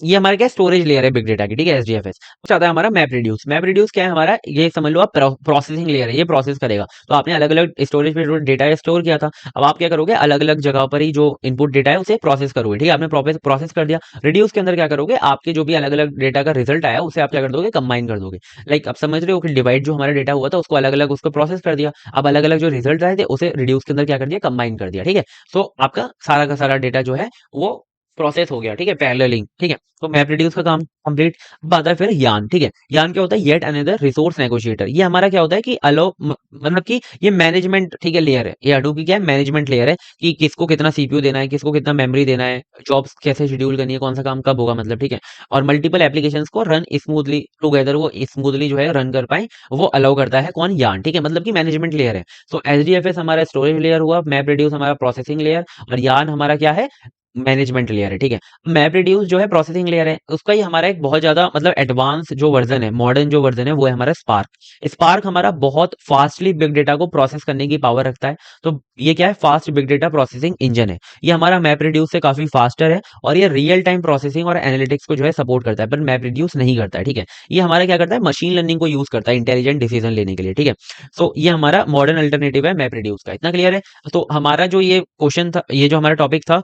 ये हमारा क्या स्टोरेज लेयर है बिग डेटा की, ठीक है, एसडीएफएस। कुछ आता है हमारा मैप रिड्यूस। मैप रिड्यूस क्या है हमारा, ये समझ लो आप प्रोसेसिंग लेयर है, ये प्रोसेस करेगा। तो आपने अलग अलग स्टोरेज पे जो डेटा स्टोर किया था, अब आप क्या करोगे, अलग अलग जगह पर ही जो इनपुट डेटा है उसे प्रोसेस करोगे, ठीक है। आपने प्रोसेस कर दिया। रिड्यूस के अंदर क्या करोगे, आपके जो भी अलग अलग डेटा का रिजल्ट आया उसे आप क्या कर दोगे, कंबाइन कर दोगे। लाइक आप समझ रहे हो कि डिवाइड जो हमारा डेटा हुआ था उसको अलग अलग उसको प्रोसेस कर दिया, अब अलग अलग जो रिजल्ट आए थे उसे रिड्यूस के अंदर क्या कर दिया, कंबाइन कर दिया, ठीक है। सो आपका सारा का सारा डेटा जो है वो प्रोसेस हो गया, ठीक है, पैरेललिंग, ठीक है। तो मैप रिड्यूस का काम कंप्लीट। अब आता है फिर यान, ठीक है। यान क्या होता है, येट अनदर रिसोर्स नेगोशिएटर। ये हमारा क्या होता है कि अलो मतलब कि ये मैनेजमेंट, ठीक है, लेयर है, ये हडूप की क्या है, मैनेजमेंट लेयर है, कि किसको कितना सीपीयू देना है, किसको कितना मेमोरी देना है, जॉब्स कैसे शेड्यूल करनी है, कौन सा काम कब होगा, मतलब, ठीक है। और मल्टीपल एप्लीकेशंस को रन स्मूथली टुगेदर, वो स्मूथली जो है रन कर पाए, वो अलाउ करता है कौन, यान, ठीक है, मतलब कि मैनेजमेंट लेयर है। तो एचडीएफएस हमारा स्टोरेज लेयर हुआ, मैप रिड्यूस हमारा प्रोसेसिंग लेयर, और यान हमारा क्या है, मैनेजमेंट लेयर है, ठीक है। मैप रिड्यूस जो है प्रोसेसिंग लेयर है, उसका ही हमारा एक बहुत ज्यादा मतलब एडवांस जो वर्जन है, मॉडर्न जो वर्जन है वो है हमारा स्पार्क। स्पार्क हमारा बहुत फास्टली बिग डेटा को प्रोसेस करने की पावर रखता है। तो ये क्या है, fast big data processing engine है। ये हमारा मैप रिड्यूस से काफी फास्टर है, और ये रियल टाइम प्रोसेसिंग और एनालिटिक्स को जो है सपोर्ट करता है, पर मैप रिड्यूस नहीं करता है, ठीक है। ये हमारा क्या करता है, मशीन लर्निंग को यूज करता है इंटेलिजेंट डिसीजन लेने के लिए, ठीक है। सो ये हमारा मॉडर्न अल्टरनेटिव है मैप रिड्यूस का। इतना क्लियर है। तो हमारा जो ये क्वेश्चन था, ये जो हमारा टॉपिक था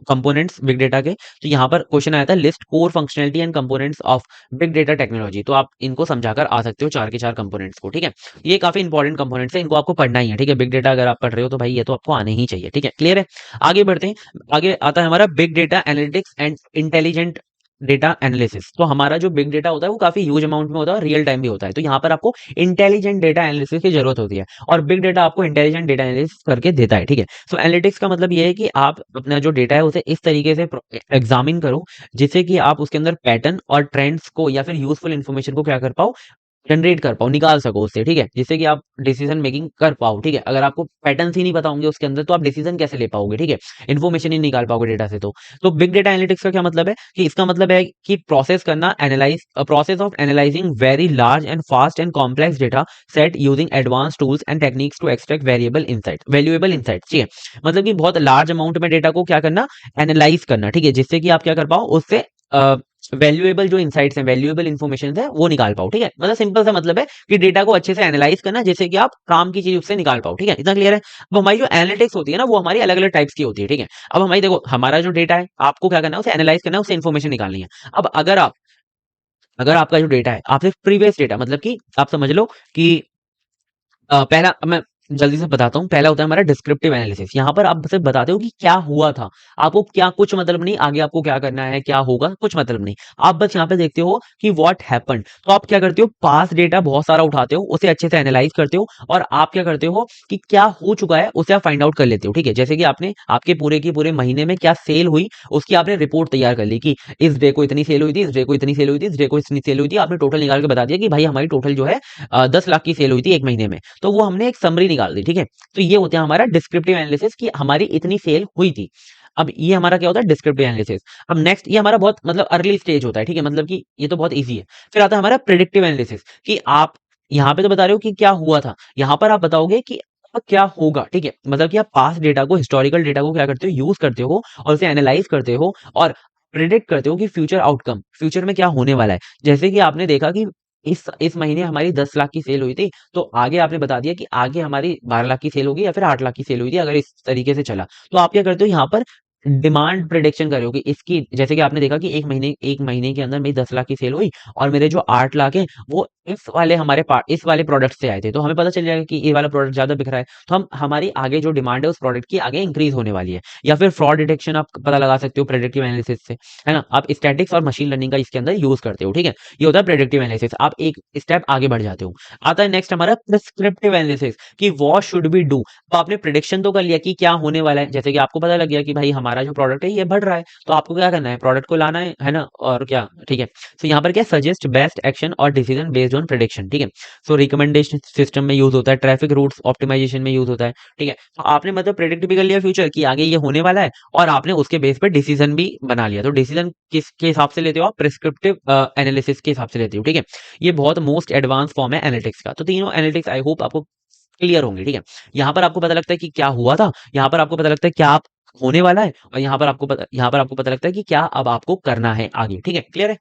कंपोनेंट्स बिग डेटा के, तो यहाँ पर क्वेश्चन आया था list core functionality and components of big data technology. तो आप इनको समझाकर आ सकते हो चार के चार कंपोनेंट्स को, ठीक है। ये काफी इंपॉर्टेंट कंपोनेंट्स है, इनको आपको पढ़ना ही है, ठीक है। बिग डेटा अगर आप पढ़ रहे हो तो भाई ये तो आपको आने ही चाहिए, ठीक है। क्लियर है। आगे बढ़ते हैं। आगे आता है हमारा big data analytics and intelligent data analysis. तो हमारा जो बिग डेटा होता है वो काफी ह्यूज अमाउंट में होता है और रियल टाइम भी होता है। तो यहाँ पर आपको इंटेलिजेंट डेटा एनालिसिस की जरूरत होती है, और बिग डेटा आपको इंटेलिजेंट डेटा एनालिसिस करके देता है, ठीक है। सो एनालिटिक्स का मतलब ये है कि आप अपना जो डेटा है उसे इस तरीके से एग्जामिन करो जिससे कि आप उसके अंदर पैटर्न और ट्रेंड्स को या फिर यूजफुल इन्फॉर्मेशन को क्या कर पाओ, जनरेट कर पाओ, निकाल सको उससे, ठीक है, जिससे कि आप डिसीजन मेकिंग कर पाओ, ठीक है। अगर आपको पैटर्न्स ही नहीं पता होंगे उसके अंदर तो आप डिसीजन कैसे ले पाओगे, ठीक है, इन्फॉर्मेशन ही निकाल पाओगे डेटा से। तो बिग डेटा एनालिटिक्स का क्या मतलब है, कि इसका मतलब है कि प्रोसेस करना, analyse, process of analysing very large and fast and complex data set using advance tools and techniques to extract valuable insight, ठीक है। मतलब कि बहुत लार्ज अमाउंट में डेटा को क्या करना, एनालाइज करना, ठीक है, जिससे कि आप क्या कर पाओ उससे वैल्यूएबल जो इनसाइट्स हैं, वैल्यूएबल इन्फॉर्मेशन है वो निकाल पाओ, ठीक है। मतलब सिंपल सा मतलब है कि डेटा को अच्छे से एनालाइज करना जिससे कि आप काम की चीज उससे निकाल पाओ, ठीक है। इतना क्लियर है। अब हमारी जो एनालिटिक्स होती है ना वो हमारी अलग अलग टाइप्स की होती है, ठीक है। अब हमारी देखो हमारा जो डेटा है आपको क्या करना है, उसे एनालाइज करना है, उसे इन्फॉर्मेशन निकालनी है। अब अगर आपका जो डेटा है आपसे प्रीवियस डेटा, मतलब कि आप समझ लो कि पहला मैं जल्दी से बताता हूँ। पहला होता है हमारा डिस्क्रिप्टिव एनालिसिस। यहाँ पर आप सिर्फ बताते हो कि क्या हुआ था, आपको क्या, कुछ मतलब नहीं आगे आपको क्या करना है, क्या होगा, कुछ मतलब नहीं। आप बस यहाँ पे देखते हो कि व्हाट हैपेंड। तो आप क्या करते हो, पास डेटा बहुत सारा उठाते हो, उसे अच्छे से एनालाइज करते हो, और आप क्या करते हो कि क्या हो चुका है उसे आप फाइंड आउट कर लेते हो, ठीक है। जैसे कि आपने आपके पूरे की पूरे महीने में क्या सेल हुई उसकी आपने रिपोर्ट तैयार कर ली, कि इस डे को इतनी सेल हुई थी, इस डे को इतनी सेल हुई थी, इस डे को इतनी सेल हुई थी। आपने टोटल निकाल के बता दिया कि भाई हमारी टोटल जो है 10 लाख की सेल हुई थी एक महीने में। तो वो हमने एक समरी निकाल दी, ठीक है। तो ये होता है हमारा डिस्क्रिप्टिव एनालिसिस, कि हमारी इतनी सेल हुई थी। अब ये हमारा क्या होता है, डिस्क्रिप्टिव एनालिसिस। अब नेक्स्ट ये हमारा बहुत मतलब अर्ली स्टेज होता है, ठीक है, मतलब कि ये तो बहुत इजी है। फिर आता है हमारा प्रिडिक्टिव एनालिसिस, कि आप यहाँ पे तो बता रहे हो कि क्या हुआ था, यहाँ पर आप बताओगे कि अब क्या होगा, ठीक है। मतलब कि आप पास्ट डेटा को, हिस्टोरिकल डेटा को क्या करते हो, यूज करते हो और उसे एनालाइज करते हो, और प्रिडिक्ट करते हो कि फ्यूचर आउटकम, फ्यूचर में क्या होने वाला है। जैसे कि आपने देखा कि इस महीने हमारी 10 लाख की सेल हुई थी, तो आगे आपने बता दिया कि आगे हमारी 12 लाख की सेल होगी या फिर 8 लाख की सेल हुई थी अगर इस तरीके से चला। तो आप क्या करते हो यहाँ पर डिमांड प्रिडिक्शन कर रहे हो कि इसकी, जैसे कि आपने देखा कि एक महीने के अंदर मेरी 10 लाख की सेल हुई और मेरे जो 8 लाख है वो इस वाले प्रोडक्ट से आए थे। तो हमें पता चल जाएगा कि ये वाला प्रोडक्ट ज्यादा बिक रहा है, तो हम हमारी आगे जो डिमांड है उस प्रोडक्ट की आगे इंक्रीज होने वाली है। या फिर फ्रॉड डिटेक्शन आप पता लगा सकते हो प्रेडिक्टिव एनालिसिस से, है ना। आप स्टैटिक्स और मशीन लर्निंग का इसके अंदर यूज करते हो, ठीक है। ये होता है प्रेडिक्टिव एनालिसिस, आप एक स्टेप आगे बढ़ जाते हो। आता है नेक्स्ट हमारा प्रिस्क्रिप्टिव एनालिसिस कि व्हाट शुड बी डू। तो आपने प्रिडिक्शन तो कर लिया कि क्या होने वाला है, जैसे कि आपको पता लग गया कि भाई हमारा जो प्रोडक्ट है ये बढ़ रहा है, तो आपको क्या करना है, प्रोडक्ट को लाना है ना, और क्या, ठीक है। तो यहाँ पर क्या सजेस्ट बेस्ट एक्शन और डिसीजन बेस्ड ऑन प्रिडिक्शन, ठीक है। सो रिकमेंडेशन सिस्टम में यूज होता है, ट्रैफिक रूट्स ऑप्टिमाइजेशन में यूज होता है, ठीक है। तो आपने मतलब प्रेडिक्ट भी कर लिया फ्यूचर कि आगे ये होने वाला है, और आपने उसके बेस पे डिसीजन भी बना लिया। तो डिसीजन किसके हिसाब से लेते हो आप, प्रिस्क्रिप्टिव एनालिसिस के हिसाब से लेते हो, ठीक है। ये बहुत मोस्ट एडवांस फॉर्म है एनालिटिक्स का। तो तीनों एनालिटिक्स आई होप आपको क्लियर होंगे, ठीक है। यहाँ पर आपको पता लगता है कि क्या हुआ था, यहाँ पर आपको पता लगता है क्या आप होने वाला है, और यहाँ पर आपको पता लगता है कि क्या अब आपको करना है आगे, ठीक है। क्लियर है।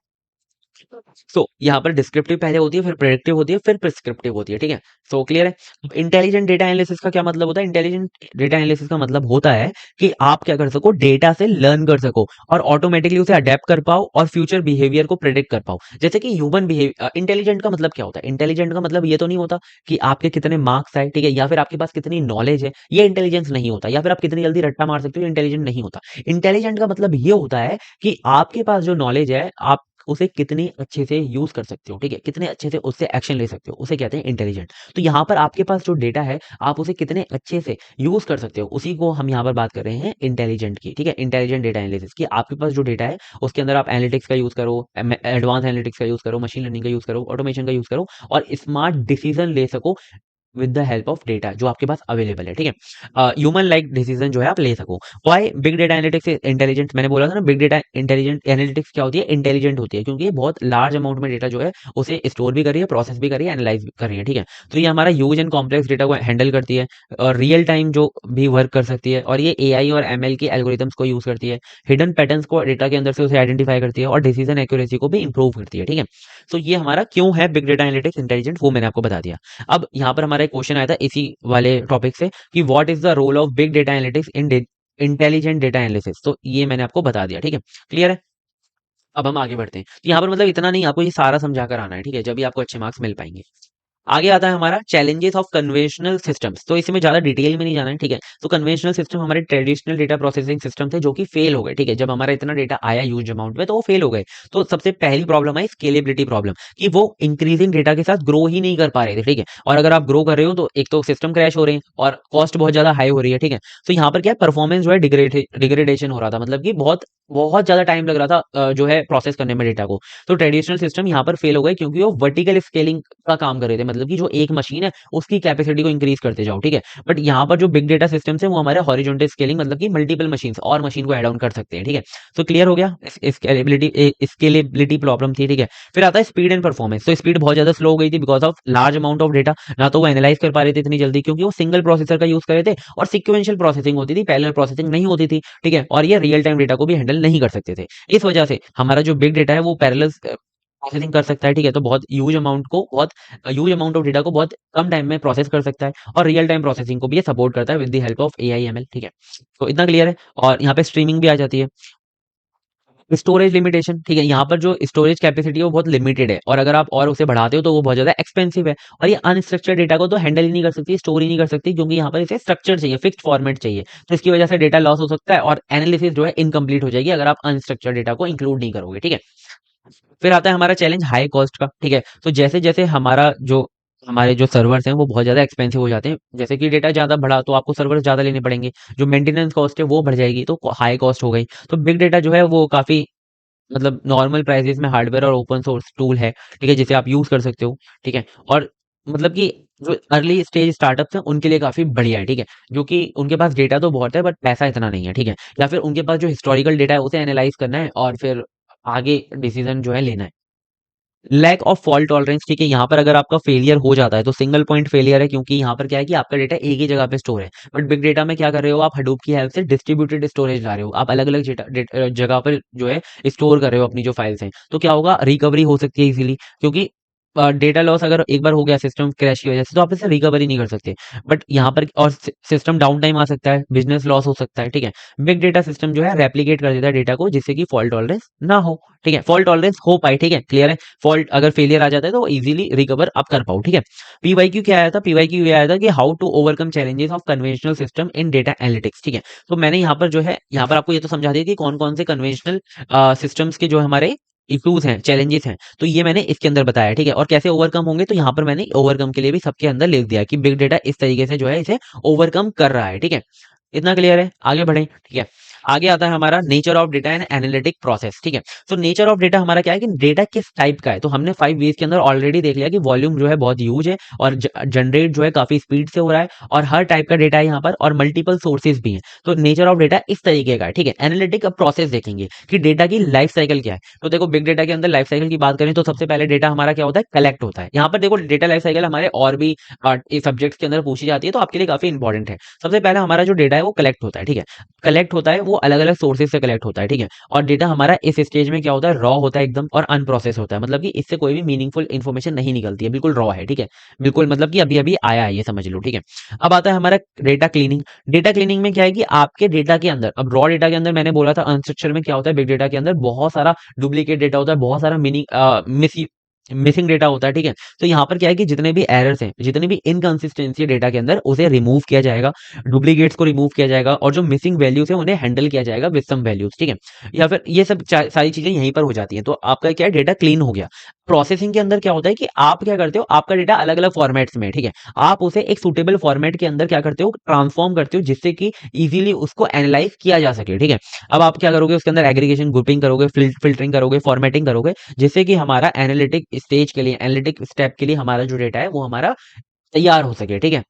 यहाँ पर डिस्क्रिप्टिव पहले होती है, फिर प्रेडिक्टिव होती है, फिर प्रिस्क्रिप्टिव होती है, ठीक है। क्लियर है। इंटेलिजेंट डेटा एनालिसिस का क्या मतलब होता है, इंटेलिजेंट डेटा एनालिसिस का मतलब होता है कि आप क्या कर सको, डेटा से लर्न कर सको और ऑटोमेटिकली उसे अडेप्ट कर पाओ और फ्यूचर बिहेवियर को प्रेडिक्ट कर पाओ। जैसे कि ह्यूमन बिहेवियर, इंटेलिजेंट का मतलब क्या होता है, इंटेलिजेंट का मतलब ये तो नहीं होता कि आपके कितने मार्क्स आए, ठीक है, या फिर आपके पास कितनी नॉलेज है, ये इंटेलिजेंस नहीं होता, या फिर आप कितनी जल्दी रट्टा मार सकते हो, इंटेलिजेंट नहीं होता। इंटेलिजेंट का मतलब ये होता है कि आपके पास जो नॉलेज है आप उसे कितने अच्छे से यूज कर सकते हो, ठीक है, कितने अच्छे से उससे एक्शन ले सकते हो, उसे कहते हैं इंटेलिजेंट। तो यहाँ पर आपके पास जो डेटा है आप उसे कितने अच्छे से यूज कर सकते हो, उसी को हम यहाँ पर बात कर रहे हैं इंटेलिजेंट की, ठीक है। इंटेलिजेंट डेटा एनालिसिस की आपके पास जो डेटा है उसके अंदर आप एनालिटिक्स का यूज करो, एडवांस एनालिटिक्स का यूज करो, मशीन लर्निंग का यूज करो, ऑटोमेशन का यूज करो, और स्मार्ट डिसीजन ले सको with the help of data जो आपके पास अवेलेबल है, ठीक है। ह्यूमन लाइक डिसीजन जो है आप ले सको। Why big data analytics intelligent, मैंने बोला था ना, बिग डेटा इंटेलिजेंट एनालिटिक्स क्या होती है, इंटेलिजेंट होती है, क्योंकि ये बहुत लार्ज अमाउंट में डेटा जो है उसे स्टोर भी कर रही है, प्रोसेस भी कर रही है, एनालाइज भी कर रही है, ठीक है। तो ये हमारा ह्यूज एंड कॉम्प्लेक्स डेटा को हैंडल करती है, और रियल टाइम जो भी वर्क कर सकती है, और ये एआई और एमएल के एल्गोरिथम्स को यूज करती है, हिडन पैटर्न्स को डेटा के अंदर से उसे आइडेंटिफाई करती है, और डिसीजन एक्यूरेसी को भी इंप्रूव करती है, ठीक है। तो ये हमारा क्यों है बिग डेटा एनालिटिक्स इंटेलिजेंट, वो मैंने आपको बता दिया। अब यहाँ पर हमारा एक क्वेश्चन आया था इसी वाले टॉपिक से कि what is the role of big data analytics in intelligent data analysis. तो ये मैंने आपको बता दिया, ठीक है। क्लियर है। अब हम आगे बढ़ते हैं। तो यहाँ पर मतलब इतना नहीं, आपको ये सारा समझा कर आना है, ठीक है, जब भी आपको अच्छे मार्क्स मिल पाएंगे। आगे आता है हमारा चैलेंजेस ऑफ कन्वेंशनल सिस्टम्स। तो इसमें ज्यादा डिटेल में नहीं जाना है, ठीक है। तो कन्वेंशनल सिस्टम हमारे ट्रेडिशनल डेटा प्रोसेसिंग सिस्टम थे जो कि फेल हो गए, ठीक है। जब हमारा इतना डेटा आया ह्यूज अमाउंट में तो वो फेल हो गए। तो सबसे पहली प्रॉब्लम है स्केलेबिलिटी प्रॉब्लम, कि वो इंक्रीजिंग डेटा के साथ ग्रो ही नहीं कर पा रहे थे, ठीक है। और अगर आप ग्रो कर रहे हो तो एक तो सिस्टम क्रैश हो रहे हैं और कॉस्ट बहुत ज्यादा हाई हो रही है, ठीक है। तो यहाँ पर क्या परफॉर्मेंस जो है डिग्रेडेशन हो रहा था, मतलब कि बहुत बहुत ज्यादा टाइम लग रहा था जो है प्रोसेस करने में डेटा को। तो ट्रेडिशनल सिस्टम यहाँ पर फेल हो गए क्योंकि वो वर्टिकल स्केलिंग का काम कर रहे थे, मतलब कि जो एक मशीन है उसकी कैपेसिटी को इंक्रीज करते जाओ, ठीक है। बट यहाँ पर जो बिग डेटा सिस्टम्स है वो हमारे हॉरिजॉन्टल स्केलिंग, मतलब कि मल्टीपल मशीन और मशीन को ऐड ऑन कर सकते हैं, ठीक है। तो क्लियर हो गया, स्केलेबिलिटी प्रॉब्लम थी, ठीक है। फिर आता है स्पीड एंड परफॉर्मेंस। तो स्पीड बहुत ज्यादा स्लो हो गई थी because of large amount of data, ना तो वो एनालाइज कर पा रहे थे इतनी जल्दी क्योंकि वो सिंगल प्रोसेसर का यूज कर रहे थे, और सिक्वेंशियल प्रोसेसिंग होती थी, पैरेलल प्रोसेसिंग नहीं होती थी, ठीक है। और ये रियल टाइम डेटा को भी हैंडल नहीं कर सकते थे। इस वजह से हमारा जो बिग डेटा है वो पैरेलल प्रोसेसिंग कर सकता है, ठीक है। तो बहुत ह्यूज अमाउंट ऑफ डेटा को बहुत कम टाइम में प्रोसेस कर सकता है, और रियल टाइम प्रोसेसिंग को भी ये सपोर्ट करता है with the help of AI ML, ठीक है। तो इतना क्लियर है। और यहाँ पे स्ट्रीमिंग भी आ जाती है। स्टोरेज लिमिटेशन, ठीक है, यहाँ पर जो स्टोरेज कैपेसिटी है वो बहुत लिमिटेड है, और अगर आप और उसे बढ़ाते हो तो वो बहुत ज्यादा एक्सपेंसिव है, और ये अनस्ट्रक्चर्ड डेटा को तो हैंडल ही नहीं कर सकती, स्टोर ही नहीं कर सकती, क्योंकि यहाँ पर इसे स्ट्रक्चर चाहिए, फिक्स्ड फॉर्मेट चाहिए। तो इसकी वजह से डेटा लॉस हो सकता है और एनालिसिस जो है इनकम्प्लीट हो जाएगी अगर आप अनस्ट्रक्चर्ड डेटा को इंक्लूड नहीं करोगे, ठीक है। फिर आता है हमारा चैलेंज हाई कॉस्ट का, ठीक है। तो जैसे जैसे हमारे जो सर्वर्स हैं वो बहुत ज्यादा एक्सपेंसिव हो जाते हैं, जैसे कि डेटा ज्यादा बढ़ा तो आपको सर्वर्स ज्यादा लेने पड़ेंगे, जो मेंटेनेंस कॉस्ट है वो बढ़ जाएगी, तो हाई कॉस्ट हो गई। तो बिग डेटा जो है वो काफी मतलब नॉर्मल प्राइसेस में हार्डवेयर और ओपन सोर्स टूल है, ठीक है, जिसे आप यूज कर सकते हो, ठीक है। और मतलब कि जो अर्ली स्टेज स्टार्टअप्स हैं उनके लिए काफी बढ़िया है, ठीक है, जो कि उनके पास डेटा तो बहुत है बट पैसा इतना नहीं है, ठीक है। या फिर उनके पास जो हिस्टोरिकल डेटा है उसे एनालाइज करना है और फिर आगे डिसीजन जो है लेना है। लैक ऑफ फॉल्ट टॉलरेंस, ठीक है, यहाँ पर अगर आपका फेलियर हो जाता है तो सिंगल पॉइंट फेलियर है, क्योंकि यहाँ पर क्या है कि आपका डेटा एक ही जगह पे स्टोर है। बट बिग डेटा में क्या कर रहे हो आप, हडूप की हेल्प से डिस्ट्रीब्यूटेड स्टोरेज ला रहे हो, आप अलग अलग जगह पर जो है स्टोर कर रहे हो अपनी जो फाइल्स हैं, तो क्या होगा, रिकवरी हो सकती है इजीली, क्योंकि डेटा लॉस अगर एक बार हो गया सिस्टम क्रैश की वजह से तो आप इसे रिकवरी नहीं कर सकते। बट यहाँ पर और सिस्टम डाउन टाइम आ सकता है, बिजनेस लॉस हो सकता है, ठीक है। बिग डेटा सिस्टम जो है रेप्लिकेट कर देता है डेटा को, जिससे कि फॉल्ट टॉलरेंस ना हो, ठीक है, फॉल्ट टॉलरेंस हो पाए, ठीक है, क्लियर है। फॉल्ट अगर फेलियर आ जाता है तो वो इजीली रिकवर आप कर पाओ, ठीक है। पीवाईक्यू क्या आया था, पीवाईक्यू ये आया था कि how to overcome challenges of conventional system in data analytics, ठीक है। तो मैंने यहाँ पर जो है, यहाँ पर आपको ये तो समझा दिया कि कौन कौन से कन्वेंशनल सिस्टम्स के जो हमारे इश्यूज हैं, चैलेंजेस हैं, तो ये मैंने इसके अंदर बताया, ठीक है। और कैसे ओवरकम होंगे, तो यहाँ पर मैंने ओवरकम के लिए भी सबके अंदर लिख दिया कि बिग डेटा इस तरीके से जो है इसे ओवरकम कर रहा है, ठीक है। इतना क्लियर है, आगे बढ़ें, ठीक है। आगे आता है हमारा nature of data and analytic process, ठीक है। तो नेचर ऑफ डेटा हमारा क्या है कि डेटा किस टाइप का है, तो हमने 5 वेज के अंदर ऑलरेडी देख लिया कि वॉल्यूम जो है बहुत ह्यूज है और जनरेट जो है काफी स्पीड से हो रहा है, और हर टाइप का डेटा है यहाँ पर, और मल्टीपल सोर्सेज भी हैं। तो नेचर ऑफ डेटा इस तरीके का है, ठीक है। एनालिटिक प्रोसेस देखेंगे कि डेटा की लाइफ साइकिल क्या है। तो देखो बिग डेटा के अंदर लाइफ साइकिल की बात करें तो सबसे पहले डेटा हमारा क्या होता है, कलेक्ट होता है। यहाँ पर देखो डेटा लाइफ साइकिल हमारे और भी सब्जेक्ट्स के अंदर पूछी जाती है, तो आपके लिए काफी इंपॉर्टेंट है। सबसे पहले हमारा जो डेटा है वो कलेक्ट होता है, ठीक है। कलेक्ट होता है, वो अलग अलग सोर्सेज से कलेक्ट होता है, ठीक है। और डेटा हमारा इस स्टेज में क्या होता है, रॉ होता है एकदम, और अनप्रोसेस होता है, मतलब कि इससे कोई भी मीनिंगफुल इन्फॉर्मेशन नहीं निकलती है, बिल्कुल रॉ है, ठीक है। बिल्कुल मतलब कि अभी अभी आया है, ये समझ लो, ठीक है। अब आता है हमारा डेटा क्लीनिंग। डेटा क्लीनिंग में क्या है कि आपके डेटा के अंदर, अब रॉ डेटा के अंदर मैंने बोला था अनस्ट्रक्चर में क्या होता है, बिग डेटा के अंदर बहुत सारा डुप्लीकेट डेटा होता है, बहुत सारा मिसिंग डेटा होता है, ठीक है। तो यहाँ पर क्या है कि जितने भी एरर्स हैं, जितनी भी इनकंसिस्टेंसी डेटा के अंदर, उसे रिमूव किया जाएगा, डुप्लीकेट्स को रिमूव किया जाएगा, और जो मिसिंग वैल्यूज है उन्हें हैंडल किया जाएगा विद सम वैल्यूज, ठीक है। या फिर ये सब सारी चीजें यहीं पर हो जाती हैं, तो आपका क्या है, डेटा क्लीन हो गया। प्रोसेसिंग के अंदर क्या होता है कि आप क्या करते हो, आपका डेटा अलग अलग फॉर्मेट्स में है, ठीक है। आप उसे एक सुटेबल फॉर्मेट के अंदर क्या करते हो, ट्रांसफॉर्म करते हो, जिससे कि इजीली उसको एनालाइज किया जा सके, ठीक है। अब आप क्या करोगे, उसके अंदर एग्रीगेशन, ग्रुपिंग करोगे, फिल्टरिंग करोगे, फॉर्मेटिंग करोगे, जिससे कि हमारा एनालिटिक स्टेज के लिए, एनालिटिक स्टेप के लिए हमारा जो डेटा है वो हमारा तैयार हो सके, ठीक है।